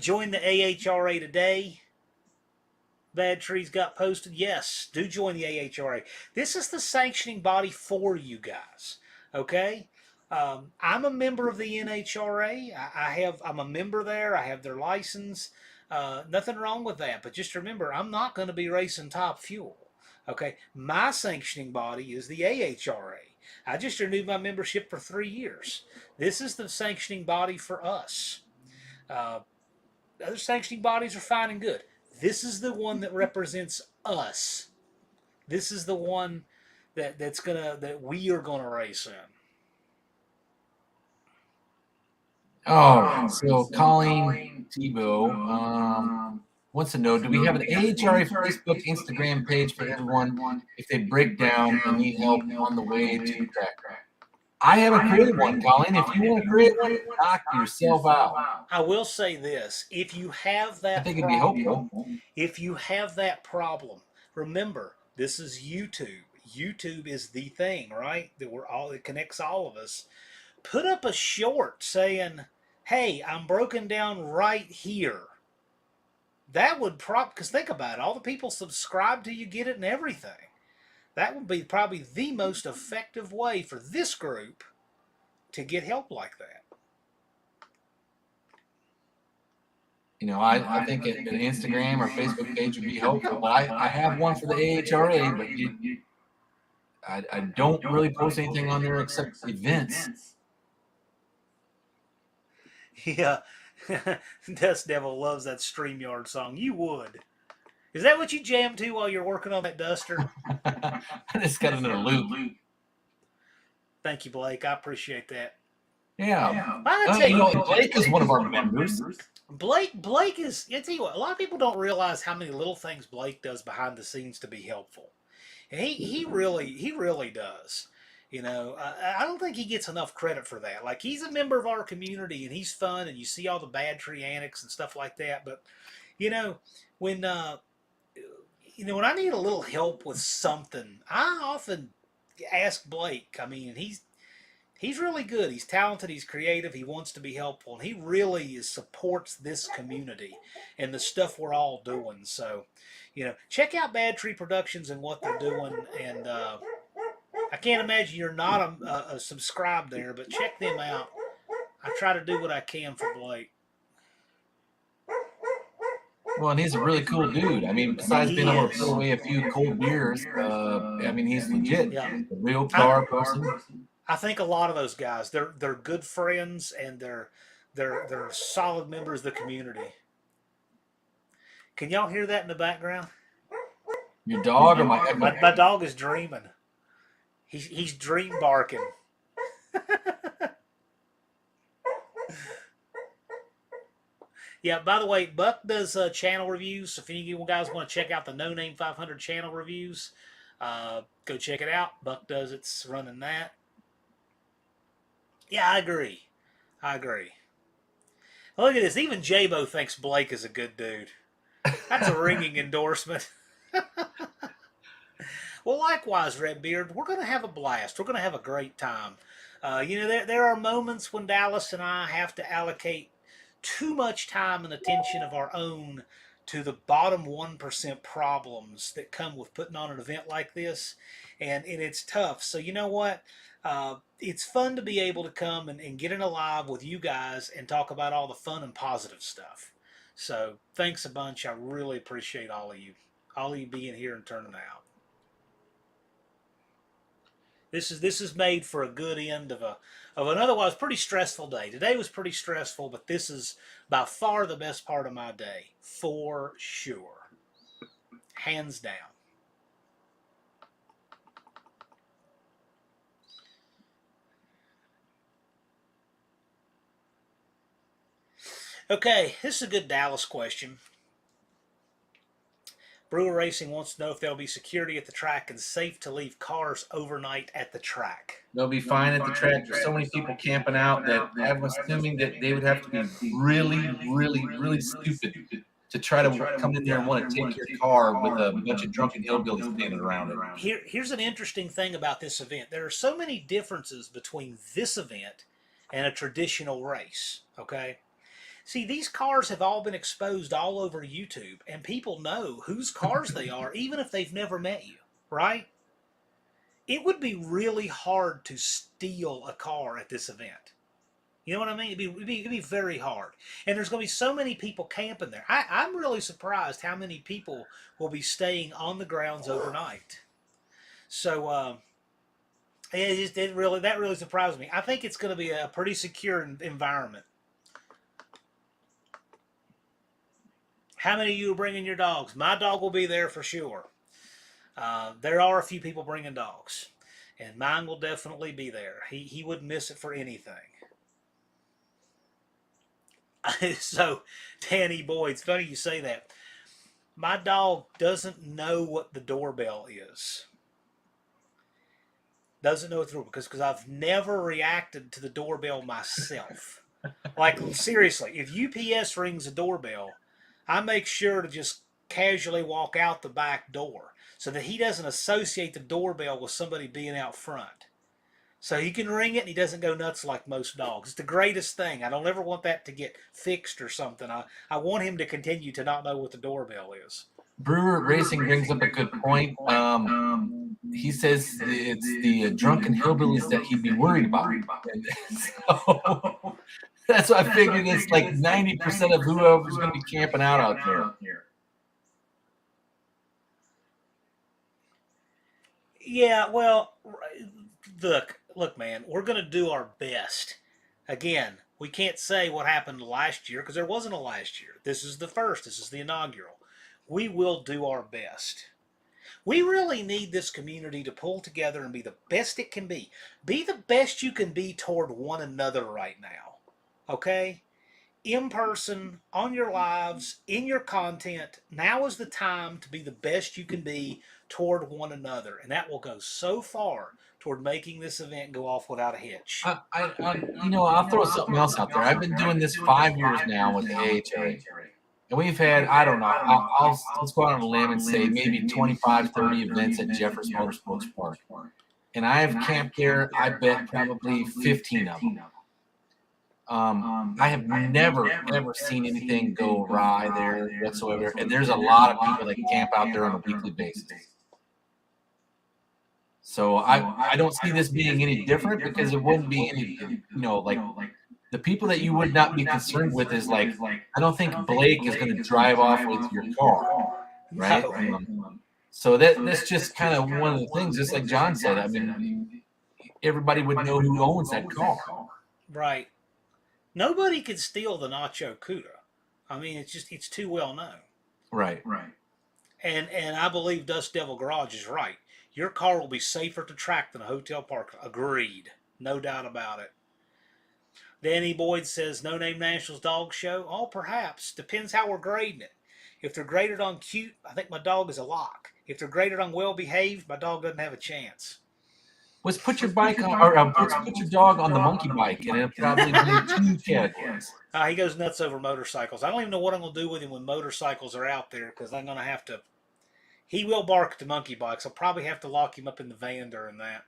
Join the AHRA today. Bad Trees got posted. Yes, do join the AHRA. This is the sanctioning body for you guys. Okay? I'm a member of the NHRA. I'm a member there. I have their license. Nothing wrong with that. But just remember, I'm not going to be racing Top Fuel. Okay? My sanctioning body is the AHRA. I just renewed my membership for 3 years. This is the sanctioning body for us. Other sanctioning bodies are fine and good. This is the one that represents us. This is the one that we are gonna race in. Oh, so Colleen Tebow wants to know, do we have an AHRA Facebook, Instagram page for everyone if they break down and need help on the way to the track? I haven't created one, Colleen. If you want to create one, knock yourself out. I will say this. If you have that I think it'd be helpful. If you have that problem, remember, this is YouTube. YouTube is the thing, right? It connects all of us. Put up a short saying, hey, I'm broken down right here. That would because think about it. All the people subscribe to you, get it and everything. That would be probably the most effective way for this group to get help like that. You know, I think an Instagram or Facebook page would be helpful. But I have one for the AHRA, but I don't really post anything on there except events. Yeah. Dust Devil loves that StreamYard song. You would. Is that what you jam to while you're working on that duster? I just got another loop. Thank you, Blake. I appreciate that. Yeah. Blake is one of our members. Blake is, I tell you what, a lot of people don't realize how many little things Blake does behind the scenes to be helpful. And he really does. You know, I don't think he gets enough credit for that. Like, he's a member of our community and he's fun, and you see all the bad tree antics and stuff like that. But you know, when when I need a little help with something, I often ask Blake. I mean, he's really good. He's talented. He's creative. He wants to be helpful, and he really supports this community and the stuff we're all doing. So, check out Bad Tree Productions and what they're doing. And I can't imagine you're not a subscribe there, but check them out. I try to do what I can for Blake. Well, and he's a really cool dude. I mean, besides being able to put away a few cold beers, I mean, he's legit. Yeah. A real car person. I think a lot of those guys, they're good friends, and they're solid members of the community. Can y'all hear that in the background? Your dog or my My dog is dreaming. He's dream barking. Yeah, by the way, Buck does channel reviews. So if any of you guys want to check out the No Name 500 channel reviews, go check it out. Buck does it's running that. Yeah, I agree. Look at this. Even J-Bo thinks Blake is a good dude. That's a ringing endorsement. Well, likewise, Redbeard, we're going to have a blast. We're going to have a great time. There are moments when Dallas and I have to allocate too much time and attention of our own to the bottom 1% problems that come with putting on an event like this. And it's tough. So you know what? It's fun to be able to come and get in a live with you guys and talk about all the fun and positive stuff. So thanks a bunch. I really appreciate all of you being here and turning out. This is made for a good end of an otherwise pretty stressful day. Today was pretty stressful, but this is by far the best part of my day, for sure, hands down. Okay, this is a good Dallas question. Brewer Racing wants to know if there'll be security at the track and safe to leave cars overnight at the track. They'll be fine at the track. There's so many people camping out that I'm assuming that they would have to be really, really, really stupid to try to come in there and want to take your car with a bunch of drunken hillbillies standing around it. Here's an interesting thing about this event. There are so many differences between this event and a traditional race, okay? See, these cars have all been exposed all over YouTube, and people know whose cars they are, even if they've never met you, right? It would be really hard to steal a car at this event. You know what I mean? It'd be very hard. And there's going to be so many people camping there. I'm really surprised how many people will be staying on the grounds overnight. So that really surprised me. I think it's going to be a pretty secure environment. How many of you are bringing your dogs? My dog will be there for sure. There are a few people bringing dogs, and mine will definitely be there. He wouldn't miss it for anything. So, Danny Boyd, it's funny you say that. My dog doesn't know what the doorbell is. Doesn't know what the doorbell because I've never reacted to the doorbell myself. Like, seriously, if UPS rings a doorbell, I make sure to just casually walk out the back door so that he doesn't associate the doorbell with somebody being out front. So he can ring it and he doesn't go nuts like most dogs. It's the greatest thing. I don't ever want that to get fixed or something. I want him to continue to not know what the doorbell is. Brewer Racing brings up a good point. He says it's the drunken hillbillies that he'd be worried about. So that's why I figured it's like 90% of whoever's going to be camping out there. Yeah, well, look, man, we're going to do our best. Again, we can't say what happened last year because there wasn't a last year. This is the first. This is the inaugural. We will do our best. We really need this community to pull together and be the best it can be. Be the best you can be toward one another right now. Okay? in person, on your lives, in your content. Now is the time to be the best you can be toward one another. And that will go so far toward making this event go off without a hitch. I'll throw something else out there. I've been doing this 5 years now with the AHRA. And we've had, I don't know, let's go out on a limb and say maybe 25, 30 events at Jeffers Motorsports Park. And I've camped there, I bet, probably 15 of them. I have never, ever seen anything go awry there whatsoever. And there's a lot of people that camp out there on a weekly basis. So I don't see this being any different, because it wouldn't be any, like the people that you would not be concerned with is like, I don't think Blake is going to drive off with your car, right? So that's just kind of one of the things, just like John said. I mean, everybody would know who owns that car. Right. Nobody could steal the Nacho Cuda. I mean, it's too well known. Right. And I believe Dust Devil Garage is right. Your car will be safer to track than a hotel park. Agreed. No doubt about it. Danny Boyd says, No Name Nationals Dog Show. Oh, perhaps. Depends how we're grading it. If they're graded on cute, I think my dog is a lock. If they're graded on well behaved, my dog doesn't have a chance. Let's put your bike on, or put your dog on the monkey bike, and it'll probably be 2 categories. He goes nuts over motorcycles. I don't even know what I'm going to do with him when motorcycles are out there, because I'm going to have to. He will bark at the monkey bikes. I'll probably have to lock him up in the van during that.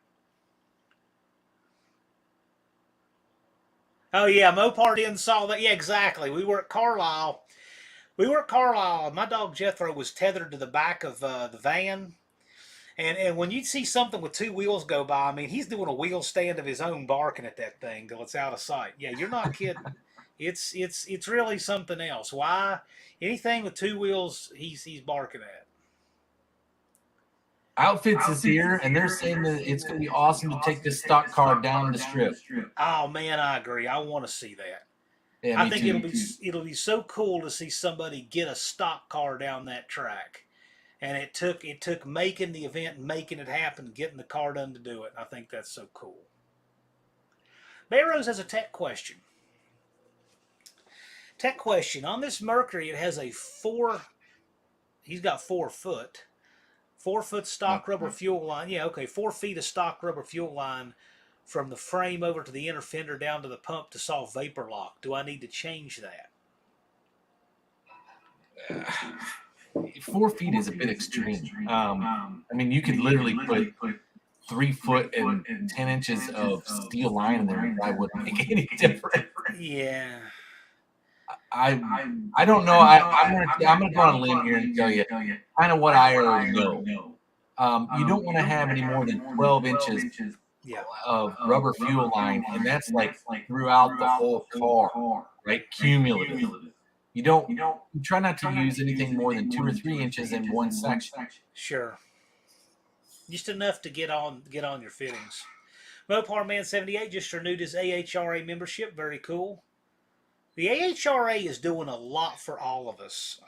Oh, yeah, Mopar didn't saw that. Yeah, exactly. We were at Carlisle. My dog Jethro was tethered to the back of the van. And when you see something with 2 wheels go by, I mean, he's doing a wheel stand of his own barking at that thing till it's out of sight. Yeah, you're not kidding. It's really something else. Why? Anything with 2 wheels, he's barking at. Outfits is here, and they're saying that it's going to be awesome to take this stock car down the strip. Oh man, I agree. I want to see that. Yeah, I think it'll be so cool to see somebody get a stock car down that track. And it took making the event, making it happen, getting the car done to do it. I think that's so cool. Barrows has a tech question. Tech question. On this Mercury, it has he's got 4 foot. 4 foot stock rubber fuel line. Yeah, okay, 4 feet of stock rubber fuel line from the frame over to the inner fender down to the pump to solve vapor lock. Do I need to change that? 4 feet is a bit extreme. I mean, you could literally put 3 foot and 10 inches of steel line in there, and I wouldn't make any difference. Yeah. I don't know. I'm gonna go on a limb here and tell you kind of what I already know. You don't want to have any more than 12 inches of rubber fuel line, and that's like throughout the whole car, right? Cumulative. You try not to use anything more than 2 or 3 inches in one section. Sure. Just enough to get on your fittings. Mopar Man 78 just renewed his AHRA membership. Very cool. The AHRA is doing a lot for all of us.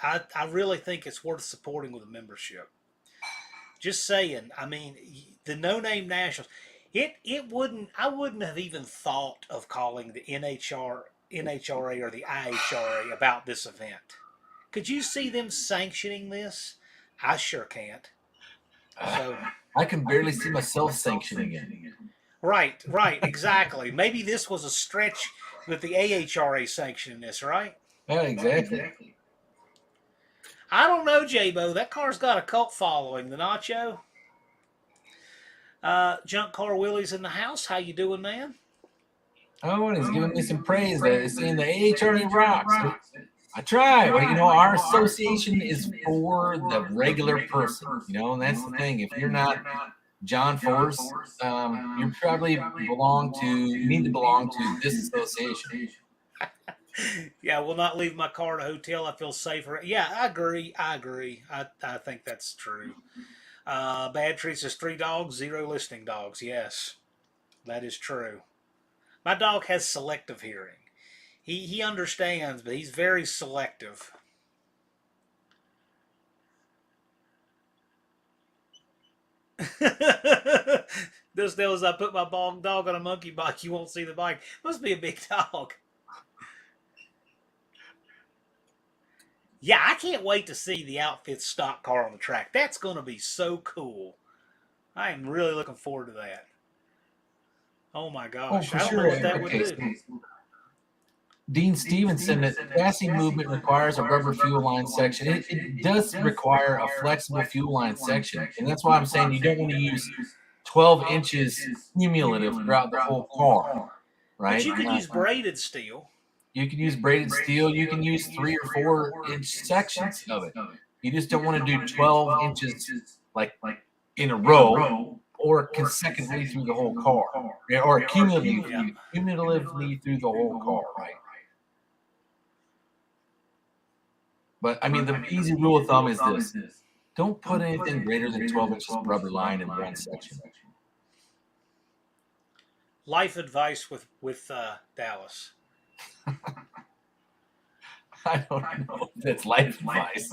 I really think it's worth supporting with a membership. Just saying. I mean, the No Name Nationals. I wouldn't have even thought of calling the NHRA or the IHRA about this event. Could you see them sanctioning this? I sure can't. So I can barely see myself sanctioning it. Right, exactly. Maybe this was a stretch with the AHRA sanctioning this, right? Yeah, exactly. I don't know, J-Bo. That car's got a cult following. The Nacho. Junk Car Willie's in the house. How you doing, man? Oh, and he's giving me some praise. He's saying the AHRA rocks. I try. Well, our association is for the regular person, and that's the thing. If you're not John Force, you probably need to belong to this association. Yeah, will not leave my car at a hotel. I feel safer. Yeah, I agree. I think that's true. Bad Treat says 3 dogs, 0 listening dogs. Yes, that is true. My dog has selective hearing. He understands, but he's very selective. Those days I put my dog on a monkey bike, you won't see the bike. Must be a big dog. Yeah, I can't wait to see the outfit stock car on the track. That's going to be so cool. I am really looking forward to that. Oh my Oh, gosh, for I don't know sure. what that would Okay, do. so Dean Stevenson, that chassis movement requires a rubber fuel line section. It does require a flexible fuel line section, and that's why I'm saying you don't want to use 12 inches cumulative throughout the whole car, But right? you could use braided steel. You can use braided steel. You can use 3 or 4 inch sections of it. You just don't want to do 12 inches like in a row or consecutively through the whole car, or cumulatively through the whole car, right? But I mean, the easy rule of thumb is this: don't put anything greater than 12 inches of rubber line in one section. Life advice with Dallas. I don't know if that's life advice.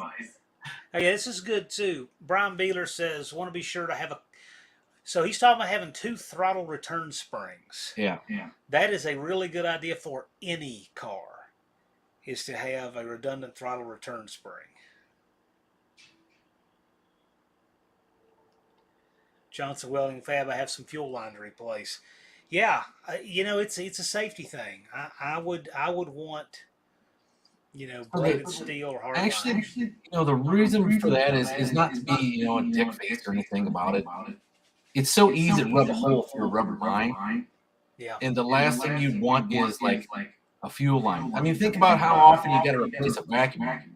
Hey, this is good too. Brian Beeler says, want to be sure to have a. So he's talking about having 2 throttle return springs. Yeah. That is a really good idea for any car, is to have a redundant throttle return spring. Johnson Welding Fab, I have some fuel line to replace. Yeah, it's a safety thing. I would want braided steel or hard Actually, line. the reason for that is not to be, a dick face or anything about it. It's so easy to rub a hole through a rubber line, Yeah, and the last thing you'd want is like a fuel line. I mean, think about how often you got to replace a vacuum line.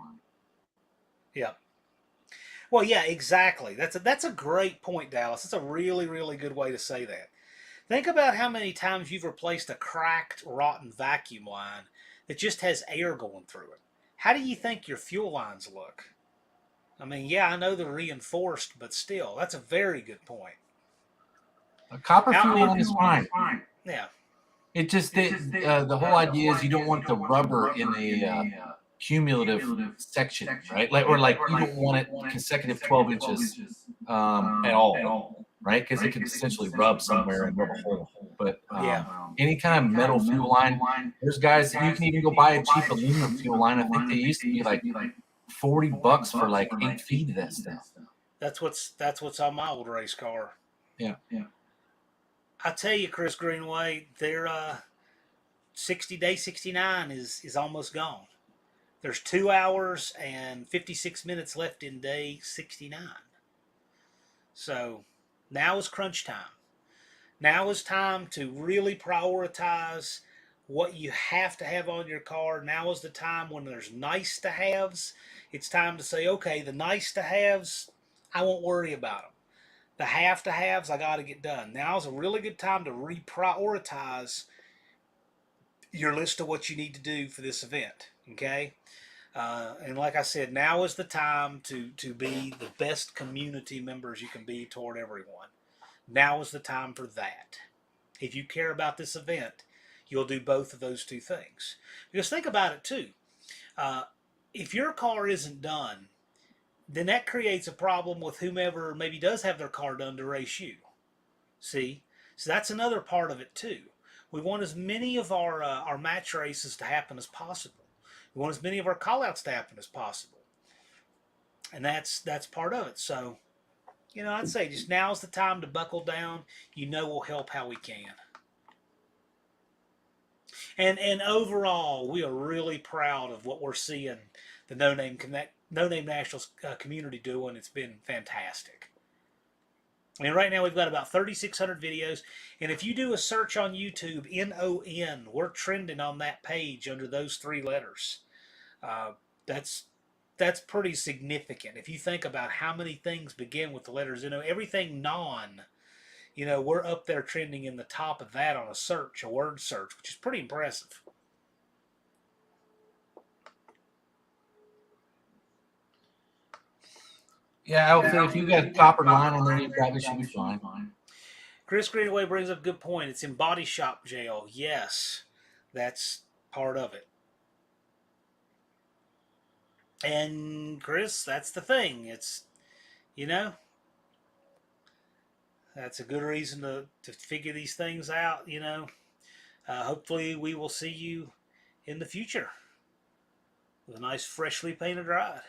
yeah. Well, yeah, exactly. That's a great point, Dallas. That's a really really good way to say that. Think about how many times you've replaced a cracked, rotten vacuum line that just has air going through it. How do you think your fuel lines look? I mean, yeah, I know they're reinforced, but still, that's a very good point. A copper Out fuel in, line is fine. yeah, It just the whole idea is you don't want the rubber in a cumulative section, right? Like you don't want it consecutive 12 inches at all, right? Because it could essentially rub somewhere and rub a hole. But yeah, any kind of metal fuel line, there's guys that you can even go buy a cheap aluminum fuel line. I think they used to be like $40 for like 8 feet of that stuff. that's what's on my old race car. Yeah. I tell you, Chris Greenway, their 60-day 69 is almost gone. There's 2 hours and 56 minutes left in day 69. So now is crunch time. Now is time to really prioritize what you have to have on your car. Now is the time when there's nice to haves. It's time to say, okay, the nice to haves, I won't worry about them. The have to haves, I got to get done. Now is a really good time to reprioritize your list of what you need to do for this event. Okay? And like I said, now is the time to be the best community members you can be toward everyone. Now is the time for that. If you care about this event, you'll do both of those two things. Because think about it too. Uh, if your car isn't done, then that creates a problem with whomever maybe does have their car done to race you. See? So that's another part of it too. We want as many of our match races to happen as possible. We want as many of our callouts to happen as possible, and that's part of it. So, I'd say just now's the time to buckle down. We'll help how we can. And overall, we are really proud of what we're seeing the No Name Nationals community doing. It's been fantastic. And right now we've got about 3,600 videos. And if you do a search on YouTube, NON, we're trending on that page under those 3 letters. That's pretty significant. If you think about how many things begin with the letters N, everything non, we're up there trending in the top of that on a word search, which is pretty impressive. Yeah, I would say if you got a copper line on there, you probably should be fine. Chris Greenaway brings up a good point. It's in body shop jail. Yes, that's part of it. And Chris, that's the thing. It's, that's a good reason to figure these things out. Hopefully we will see you in the future. with a nice freshly painted ride.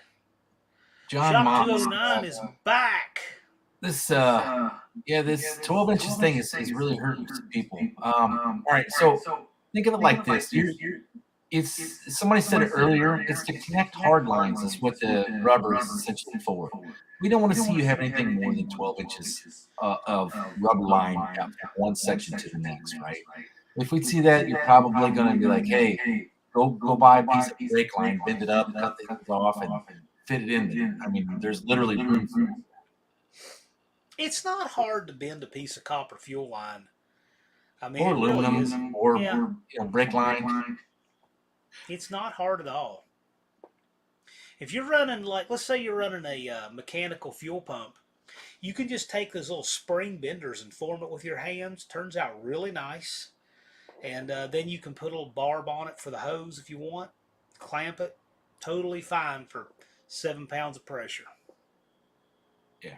John Shop Moss. 209 is back. This this 12 inches thing is really hurting some people. All right, so think of it like this. It's somebody said it earlier. It's to connect hard lines. Is what the rubber is essentially for. We don't want to see you have anything more than 12 inches of rubber line out from one section to the next, right? If we see that, you're probably going to be like, hey, go buy a piece of brake line, bend it up, cut things off, and fit it in there. I mean, there's literally room for it. It's not hard to bend a piece of copper fuel line. I mean, Or it really aluminum, isn't. or Yeah, brake line. it's not hard at all. If you're running, like, let's say you're running a mechanical fuel pump, you can just take those little spring benders and form it with your hands. Turns out really nice. And then you can put a little barb on it for the hose if you want. Clamp it. Totally fine for 7 pounds of pressure. Yeah.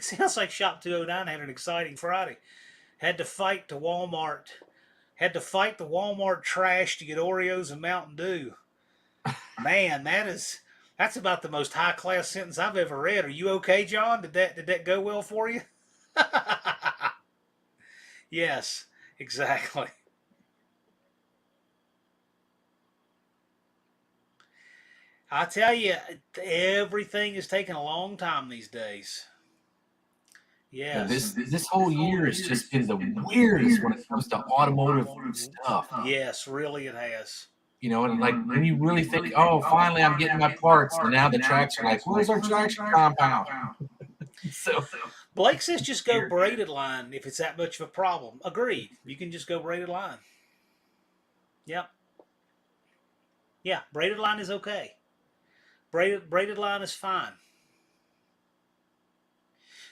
Sounds like Shop 209 had an exciting Friday. Had to fight the Walmart. Had to fight the Walmart trash to get Oreos and Mountain Dew. Man, that's about the most high class sentence I've ever read. Are you okay, John? Did that go well for you? Yes, exactly. I tell you, everything is taking a long time these days. Yeah, Yes. this whole year has just been the weirdest when it comes to automotive stuff. Yes, really it has. And like when you really think, oh, finally I'm getting my parts, and now the tracks are like, where's our traction compound? So Blake says just go braided line if it's that much of a problem. Agreed. You can just go braided line. Yep. Yeah, braided line is okay. Braided line is fine.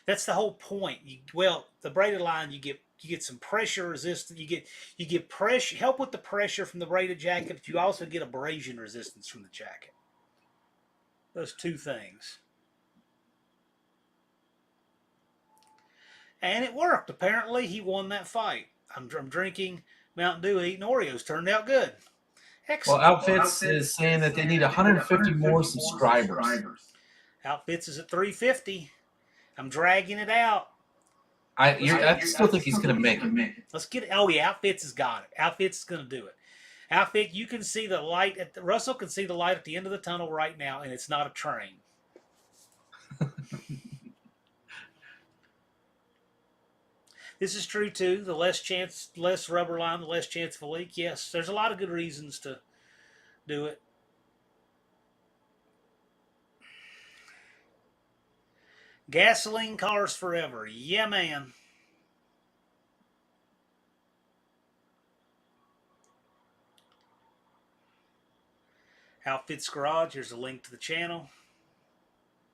That's the whole point. The braided line you get some pressure resistance. You get pressure help with the pressure from the braided jacket, but you also get abrasion resistance from the jacket. Those two things. And it worked. Apparently, he won that fight. I'm drinking Mountain Dew, eating Oreos. Turned out good. Excellent. Well, Outfits is saying that they need 150 more subscribers. Outfits is at 350. I'm dragging it out. I still think he's going to make it. Let's get it. Oh yeah, Outfits has got it. Outfits is going to do it. Outfit, you can see the light Russell can see the light at the end of the tunnel right now, and it's not a train. This is true too. The less rubber line, the less chance of a leak. Yes, there's a lot of good reasons to do it. Gasoline cars forever. Yeah, man. Outfits Garage. Here's a link to the channel.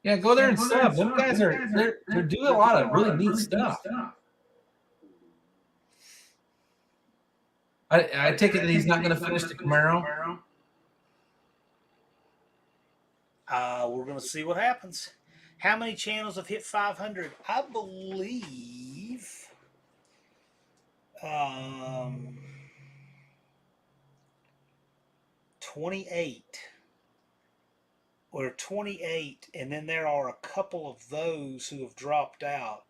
Yeah, go there and sub. Those guys they're doing a lot of really neat stuff. I take it that he's not going to finish the Camaro. We're going to see what happens. How many channels have hit 500? I believe 28 or 28, and then there are a couple of those who have dropped out,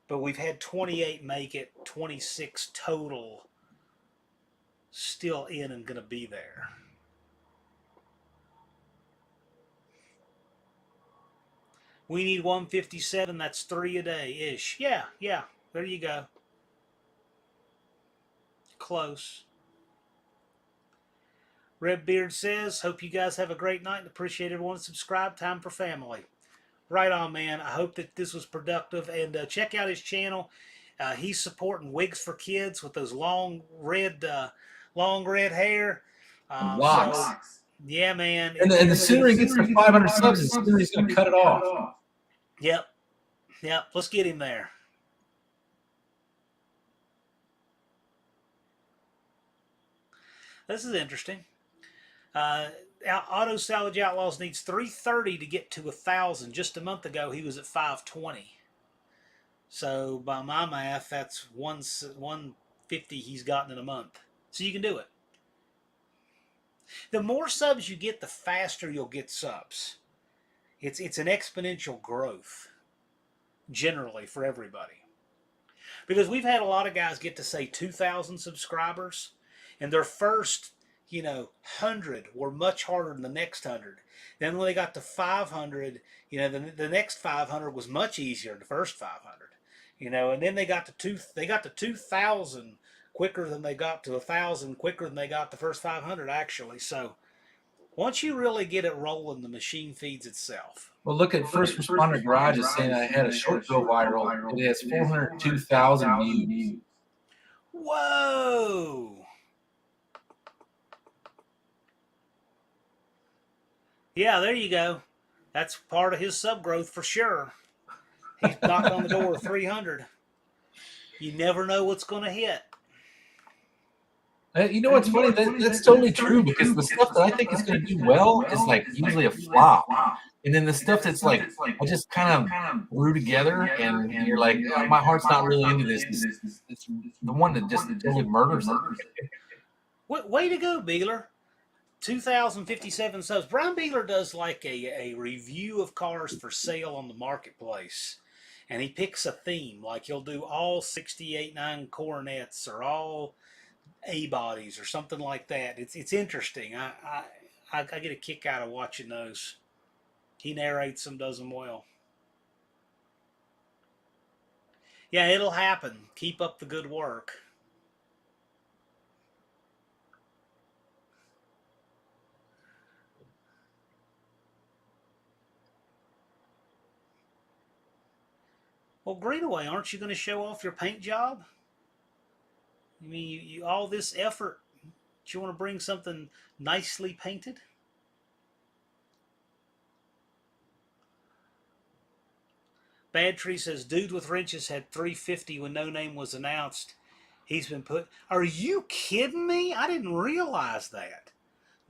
but we've had 28 make it, 26 total still in and going to be there. We need 157. That's 3 a day ish. Yeah. There you go. Close. Redbeard says, hope you guys have a great night and appreciate everyone. Subscribe. Time for family. Right on, man. I hope that this was productive. And check out his channel. He's supporting Wigs for Kids with those long red hair. Locks. Yeah, man. And the sooner he gets to 500 subs, the sooner he's going to cut it off. Yep. Let's get him there. This is interesting. Auto Salvage Outlaws needs 330 to get to 1,000. Just a month ago, he was at 520. So by my math, that's 150 he's gotten in a month. So you can do it. The more subs you get, the faster you'll get subs. It's an exponential growth generally for everybody. Because we've had a lot of guys get to say 2,000 subscribers, and their first, 100 were much harder than the next 100. Then when they got to 500, the next 500 was much easier than the first 500. And then they got to 2,000 quicker than they got to 1,000 quicker than they got the first 500 actually. So once you really get it rolling, the machine feeds itself. Well, look at First Responder Garage is saying I had a short go viral. It has 402,000 views. Whoa! Yeah, there you go. That's part of his sub growth for sure. He's knocked on the door of 300. You never know what's going to hit. You know what's funny? That's totally true, because the stuff that I think is going to do well is like usually a flop. And then the stuff that's like, I just kind of grew together, and you're like, oh, my heart's not really into this. It's the one that just totally murders it. Way to go, Beeler. 2,057 subs. Brian Beeler does like a review of cars for sale on the marketplace. And he picks a theme. Like he'll do all 68.9 Coronets or all A-bodies or something like that. It's interesting. I get a kick out of watching those. He narrates them, does them well. Yeah, it'll happen. Keep up the good work. Well, Greenaway, aren't you going to show off your paint job? I mean, you all this effort. Do you want to bring something nicely painted? Bad Tree says, dude with wrenches had 350 when No Name was announced. He's been put. Are you kidding me? I didn't realize that.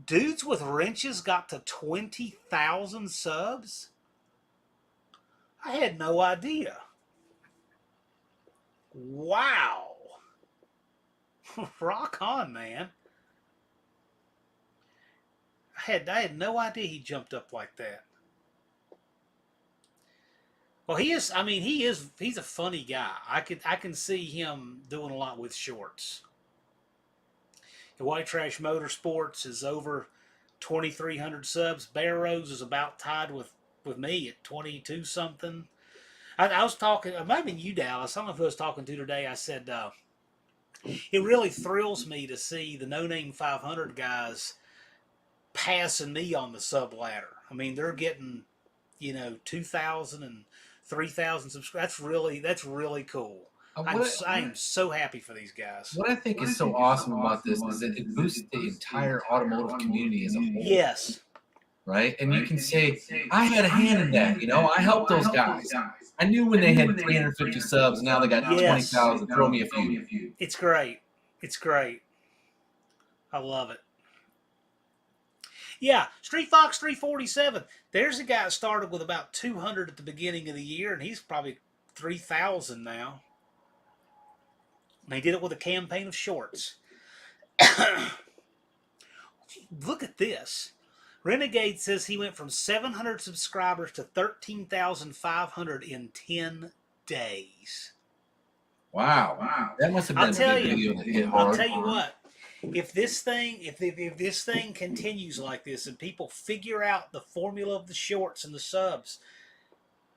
Dudes with wrenches got to 20,000 subs? I had no idea. Wow. Rock on, man. I had no idea he jumped up like that. Well, he's a funny guy. I can see him doing a lot with shorts. The White Trash Motorsports is over 2,300 subs. Bear Rose is about tied with me at 22 something. I was talking, maybe you, Dallas. I don't know who I was talking to today. I said, it really thrills me to see the No Name 500 guys passing me on the sub ladder. I mean, they're getting, 2,000 and 3,000 subscribers. That's really cool. I am so happy for these guys. What I think is so awesome about this is that it boosts the entire automotive community as a whole. Yes. Right? And you can say, I had a hand in that. I helped those guys. I knew when they had 350 subs, now they got 20,000. Throw me a few. It's great. It's great. I love it. Yeah, Street Fox 347. There's a guy that started with about 200 at the beginning of the year, and he's probably 3,000 now. And he did it with a campaign of shorts. Look at this. Renegade says he went from 700 subscribers to 13,500 in 10 days. Wow. That must have been a big video that hit hard. I'll tell you what. If this thing continues like this and people figure out the formula of the shorts and the subs,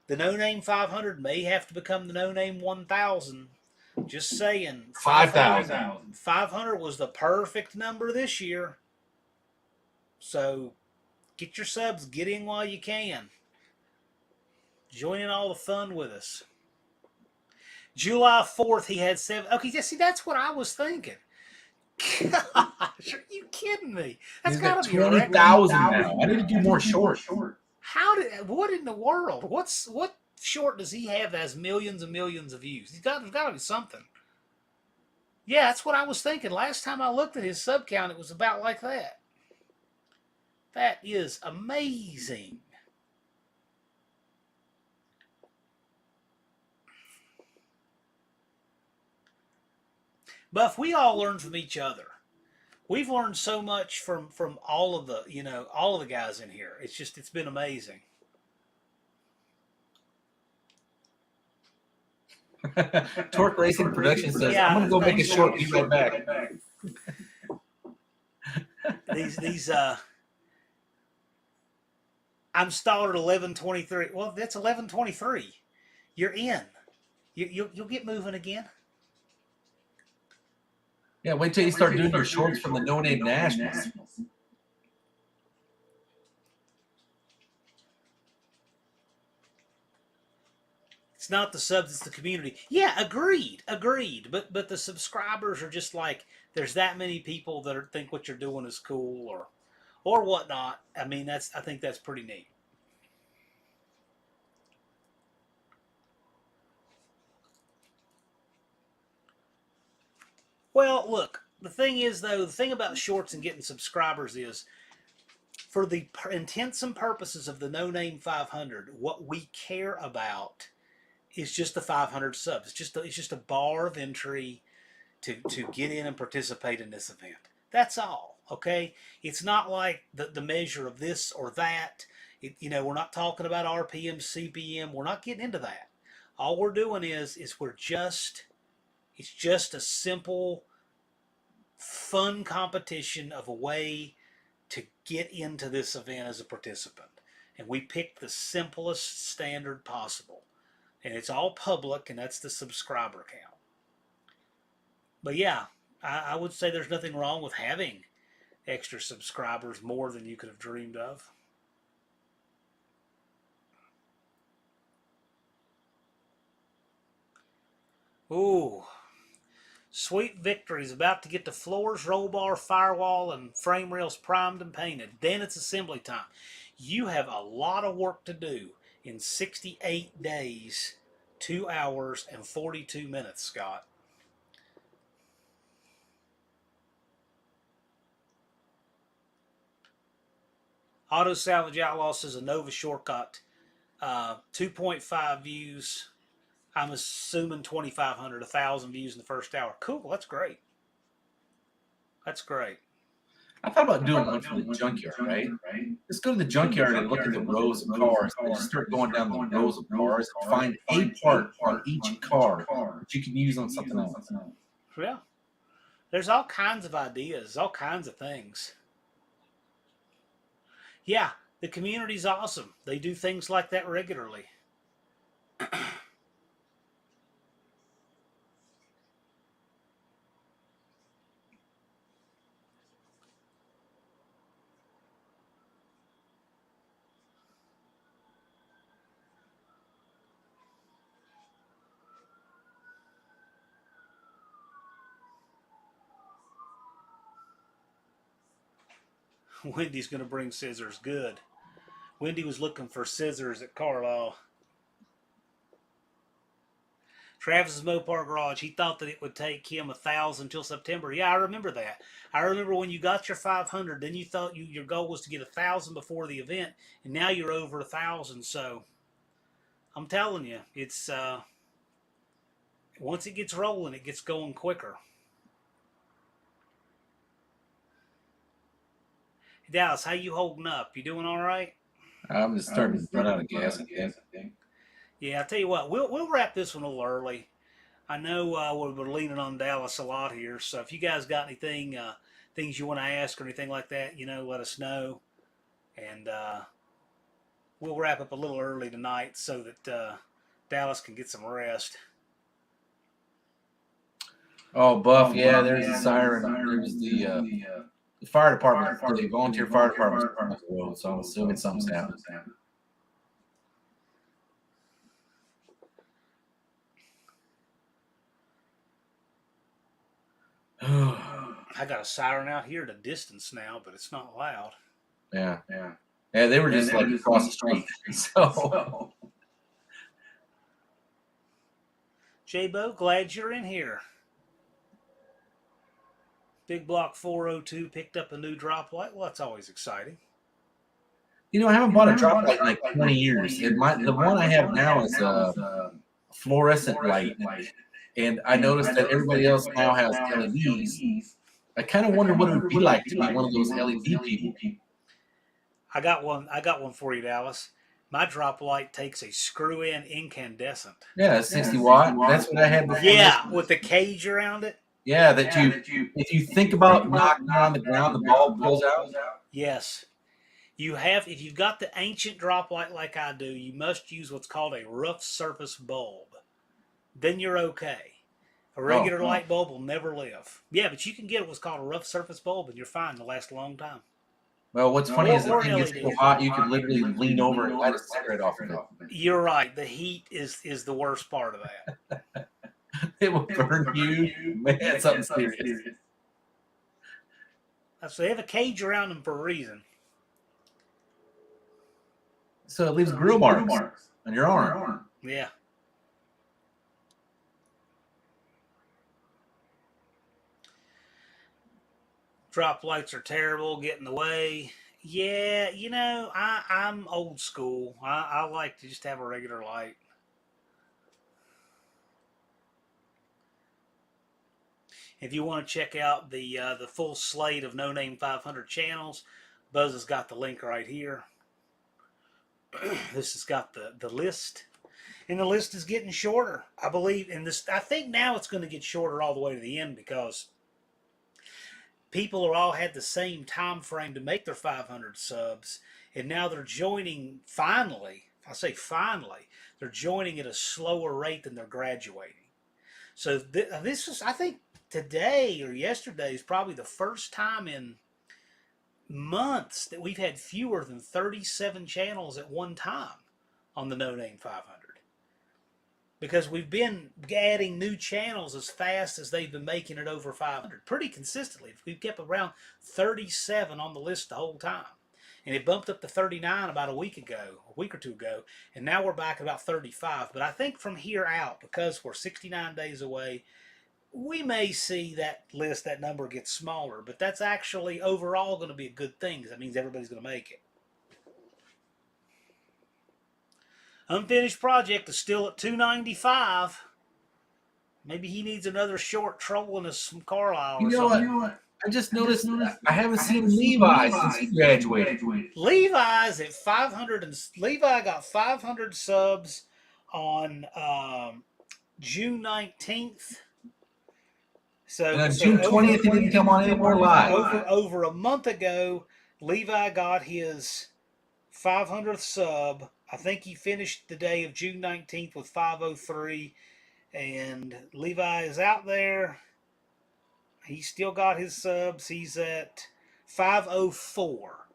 the No Name 500 may have to become the No Name 1,000. Just saying. 5,000. 500 was the perfect number this year. So get your subs. Get in while you can. Join in all the fun with us. July 4th, he had 7. Okay, see, that's what I was thinking. Gosh, are you kidding me? That's got to be 20,000 now. I need to do more shorts. What in the world? What short does he have that has millions and millions of views? There's got to be something. Yeah, that's what I was thinking. Last time I looked at his sub count, it was about like that. That is amazing. Buff, we all learn from each other. We've learned so much from all of the all of the guys in here. It's been amazing. Torque Racing Production says, Yeah, I'm going to go make a short. Be right back. These I'm stalled at 11:23. Well, that's 11:23. You're in. You'll get moving again. Yeah, wait till you start doing your shorts from the No Name Nationals. It's not the subs, it's the community. Yeah, agreed. But the subscribers are just like there's that many people that think what you're doing is cool or whatnot. I mean, I think that's pretty neat. Well, look, the thing is though, the thing about shorts and getting subscribers is for the intents and purposes of the No Name 500, what we care about is just the 500 subs. It's just a bar of entry to get in and participate in this event. That's all. Okay, it's not like the measure of this or that. We're not talking about RPM, CPM. We're not getting into that. All we're doing is it's just a simple, fun competition of a way to get into this event as a participant. And we picked the simplest standard possible. And it's all public, and that's the subscriber count. But yeah, I would say there's nothing wrong with having extra subscribers, more than you could have dreamed of. Ooh, Sweet Victory's about to get the floors, roll bar, firewall, and frame rails primed and painted. Then it's assembly time. You have a lot of work to do in 68 days, 2 hours, and 42 minutes, Scott. Auto Salvage Outlaw says a Nova shortcut. 2.5 views. I'm assuming 2,500, 1,000 views in the first hour. Cool, that's great. That's great. I thought about doing one from the junkyard, right? Just go to the junkyard and look at the rows of cars and just start going down the rows of cars and find a part on each car that you can use on something else. Yeah. There's all kinds of ideas, all kinds of things. Yeah, the community's awesome. They do things like that regularly. Wendy's going to bring scissors. Good. Wendy was looking for scissors at Carlisle. Travis's Mopar Garage, he thought that it would take him 1,000 until September. Yeah, I remember that. I remember when you got your 500, then you thought your goal was to get 1,000 before the event, and now you're over 1,000. So I'm telling you, it's once it gets rolling, it gets going quicker. Dallas, how you holding up? You doing all right? I'm just starting to run out of gas again. Yeah, I'll tell you what, we'll wrap this one a little early. I know we're leaning on Dallas a lot here, so if you guys got anything, things you want to ask or anything like that, let us know, and we'll wrap up a little early tonight so that Dallas can get some rest. Oh, Buff, yeah, there's a siren. There's the fire department, the volunteer fire department on the road, so I'm assuming something's happening. I got a siren out here at a distance now, but it's not loud. Yeah. They were just like across the street. So, J-Bo, glad you're in here. Big Block 402 picked up a new drop light. Well, that's always exciting. I haven't bought a drop light in like 20 years. The one I have now is a fluorescent light. And I noticed that everybody else now has LEDs. I kind of wonder what it would be like to be one of those LED people. I got one for you, Dallas. My drop light takes a screw-in incandescent. Yeah, it's 60 watt. That's what I had before. Yeah, with the cage around it. Yeah, that if you think about knocking it on the ground, the bulb goes out. Yes. If you've got the ancient drop light like I do, you must use what's called a rough surface bulb. Then you're okay. A regular light bulb will never live. Yeah, but you can get what's called a rough surface bulb, and you're fine. It'll last a long time. Well, what's funny is the thing gets so hot you could literally lean over and light a cigarette off of it. You're right. The heat is the worst part of that. It will burn you. Man, it's something serious. So they have a cage around them for a reason. So it leaves grill marks on your arm. Yeah. Drop lights are terrible, get in the way. Yeah, I'm old school. I like to just have a regular light. If you want to check out the full slate of No Name 500 channels, Buzz has got the link right here. This has got the list, and the list is getting shorter, I believe. And I think now it's going to get shorter all the way to the end because people are all had the same time frame to make their 500 subs, and now they're joining finally. I say finally, they're joining at a slower rate than they're graduating. So this is, I think, today or yesterday is probably the first time in months that we've had fewer than 37 channels at one time on the No Name 500. Because we've been adding new channels as fast as they've been making it over 500 pretty consistently. We've kept around 37 on the list the whole time. And it bumped up to 39 about a week or two ago, and now we're back at about 35. But I think from here out, because we're 69 days away, we may see that number get smaller, but that's actually overall going to be a good thing because that means everybody's going to make it. Unfinished project is still at 295. Maybe he needs another short trolling us some Carlisle or something. You know what? I just noticed I haven't seen Levi since he graduated. Levi's at 500, and Levi got 500 subs on June 19th. So June 20th, he didn't come on anymore live. Over a month ago, Levi got his 500th sub. I think he finished the day of June 19th with 503. And Levi is out there. He's still got his subs. He's at 504.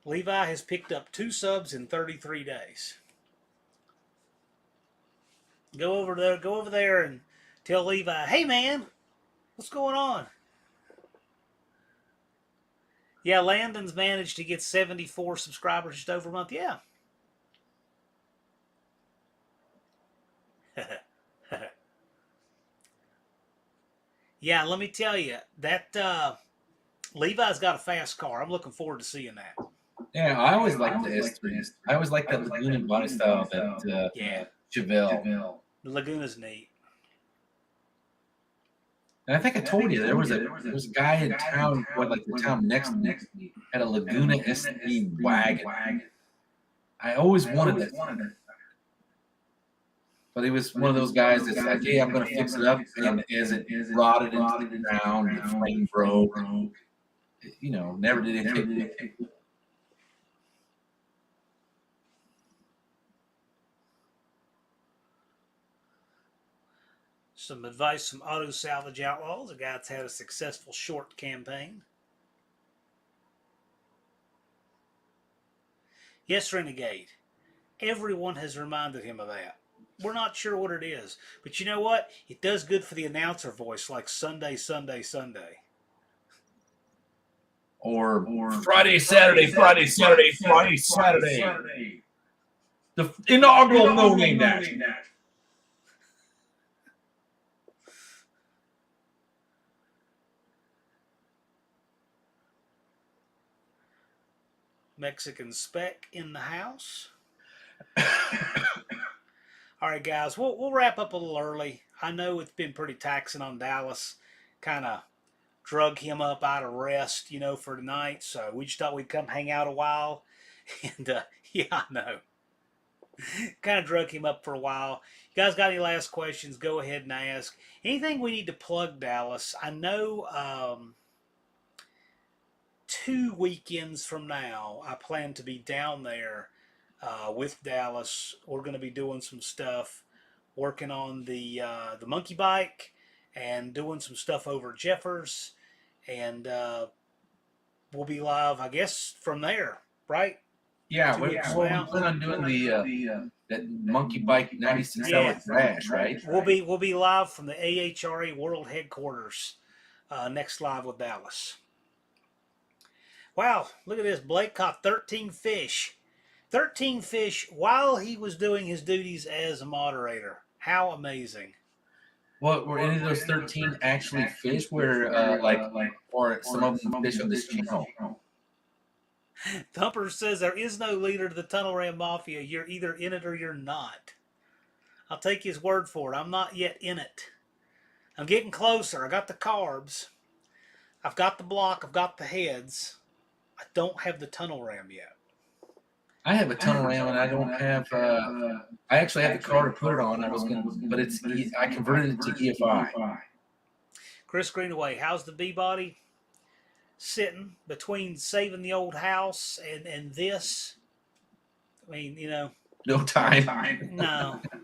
Levi has picked up 2 subs in 33 days. Go over there and tell Levi, hey man, what's going on? Yeah, Landon's managed to get 74 subscribers just over a month. Yeah. Yeah, let me tell you, that Levi's got a fast car. I'm looking forward to seeing that. Yeah, I always liked the S3. I always liked that Laguna body style that Chevelle. The Laguna's neat. And I think I told you there was a guy in town, the town next to me, had a Laguna S3 wagon. I always wanted it. But he was one of those guys that's like, hey, I'm going to fix it up. And as it rotted into the ground, the frame broke. Never did anything. Some advice from Auto Salvage Outlaws, a guy that's had a successful short campaign. Yes, Renegade. Everyone has reminded him of that. We're not sure what it is. But you know what? It does good for the announcer voice, like Sunday, Sunday, Sunday. Or Friday, Saturday, Friday, Saturday, Friday, Saturday. The inaugural No Name Dash. Mexican Spec in the house. All right, guys, we'll wrap up a little early. I know it's been pretty taxing on Dallas. Kind of drug him up out of rest, for tonight. So we just thought we'd come hang out a while. And yeah, I know. Kind of drug him up for a while. You guys got any last questions? Go ahead and ask. Anything we need to plug, Dallas? I know 2 weekends from now, I plan to be down there with Dallas. We're going to be doing some stuff, working on the monkey bike, and doing some stuff over at Jeffers, and we'll be live, I guess, from there, right? Yeah, 2 weeks from we now. plan on doing the that monkey bike 96-hour crash, right? We'll be live from the AHRA World Headquarters next live with Dallas. Wow, look at this. Blake caught 13 fish. 13 fish while he was doing his duties as a moderator. How amazing. What were any of those 13 actually fish? Where or some of them fish on this channel? Thumper says there is no leader to the Tunnel Ram Mafia. You're either in it or you're not. I'll take his word for it. I'm not yet in it. I'm getting closer. I got the carbs. I've got the block. I've got the heads. I don't have the Tunnel Ram yet. I have a tunnel ram and I don't have. I actually have the car to put it on. But I converted it to EFI. Chris Greenaway, how's the B body? Sitting between saving the old house and this. I mean, No time.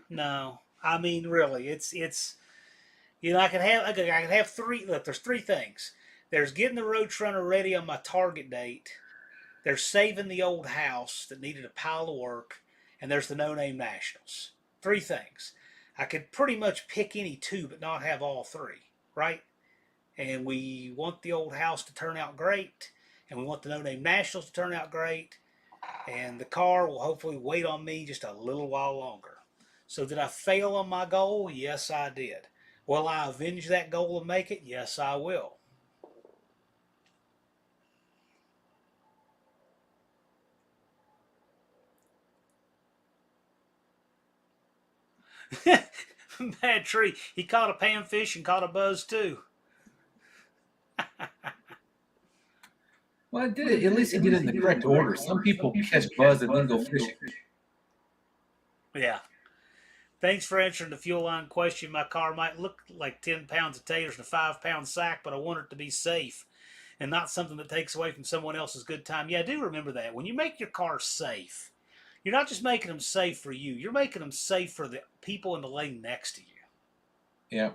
No. I mean, really, it's I can have three. Look, there's three things. There's getting the Roadrunner ready on my target date. There's saving the old house that needed a pile of work, and there's the No Name Nationals. Three things. I could pretty much pick any two, but not have all three, right? And we want the old house to turn out great, and we want the No Name Nationals to turn out great, and the car will hopefully wait on me just a little while longer. So did I fail on my goal? Yes, I did. Will I avenge that goal and make it? Yes, I will. Bad tree. He caught a panfish and caught a buzz too. Well, I did it. At least he did it in the correct order. Some people catch buzz and then go fishing. Yeah. Thanks for answering the fuel line question. My car might look like 10 pounds of taters and a 5-pound sack, but I want it to be safe and not something that takes away from someone else's good time. Yeah, I do remember that. When you make your car safe, you're not just making them safe for you. You're making them safe for the people in the lane next to you. Yeah.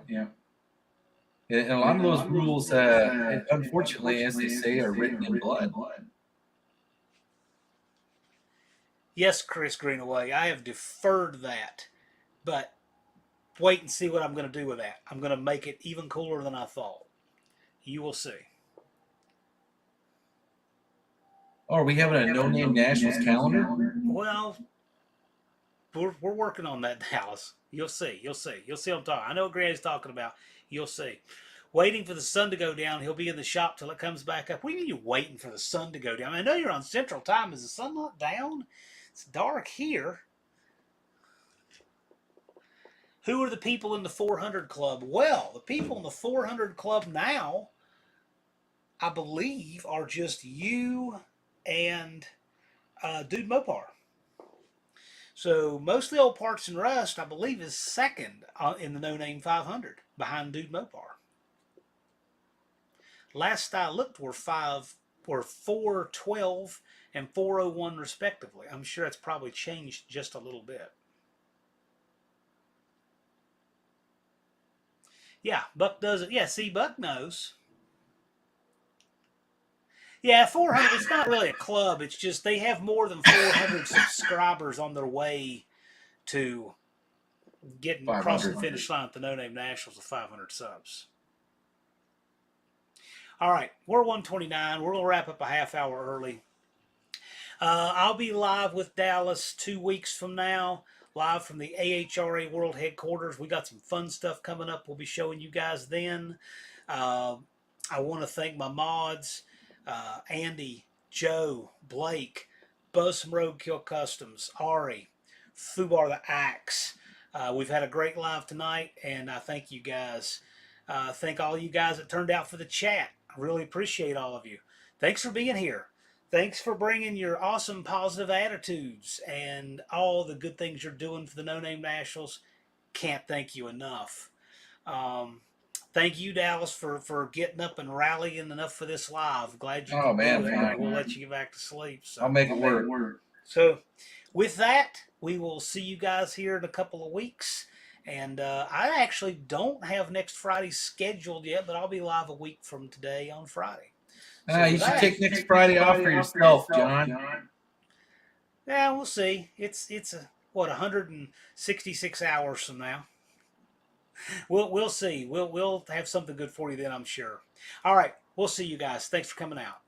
And a lot of those rules, unfortunately, as they say, are written in blood. Yes, Chris Greenaway, I have deferred that, but wait and see what I'm going to do with that. I'm going to make it even cooler than I thought. You will see. Oh, are we having a No Name Nationals calendar? Well, we're working on that, Dallas. You'll see. You'll see what I'm talking. I know what Granny's talking about. You'll see. Waiting for the sun to go down. He'll be in the shop till it comes back up. What do you mean you're waiting for the sun to go down? I know you're on Central Time. Is the sun not down? It's dark here. Who are the people in the 400 Club? Well, the people in the 400 Club now, I believe, are just you and Dude Mopar. So mostly Old Parts and Rust, I believe, is second in the No Name 500 behind Dude Mopar. Last I looked were 412 and 401 respectively. I'm sure it's probably changed just a little bit. Yeah, Buck does it. Yeah, see, Buck knows. Yeah, 400, it's not really a club. It's just they have more than 400 subscribers on their way to getting across the finish line at the No Name Nationals with 500 subs. All right, we're 129. We're going to wrap up a half hour early. I'll be live with Dallas 2 weeks from now, live from the AHRA World Headquarters. We got some fun stuff coming up. We'll be showing you guys then. I want to thank my mods, Andy, Joe, Blake, Buzz from Roadkill Customs, Ari, Fubar the Axe, We've had a great live tonight, and I thank you guys. Thank all you guys that turned out for the chat. I really appreciate all of you. Thanks for being here. Thanks for bringing your awesome positive attitudes and all the good things you're doing for the No Name Nationals. Can't thank you enough. Um, Thank you, Dallas, for getting up and rallying enough for this live. Glad you Oh could man, do it. fine. We'll let you get back to sleep. I'll make it work. So, with that, we will see you guys here in a couple of weeks. And I actually don't have next Friday scheduled yet, but I'll be live a week from today on Friday. So You with should that, take next Friday off for yourself, John. yeah, we'll see. It's a, what, 166 hours from now. We'll see. We'll have something good for you then, I'm sure. All right, we'll see you guys. Thanks for coming out.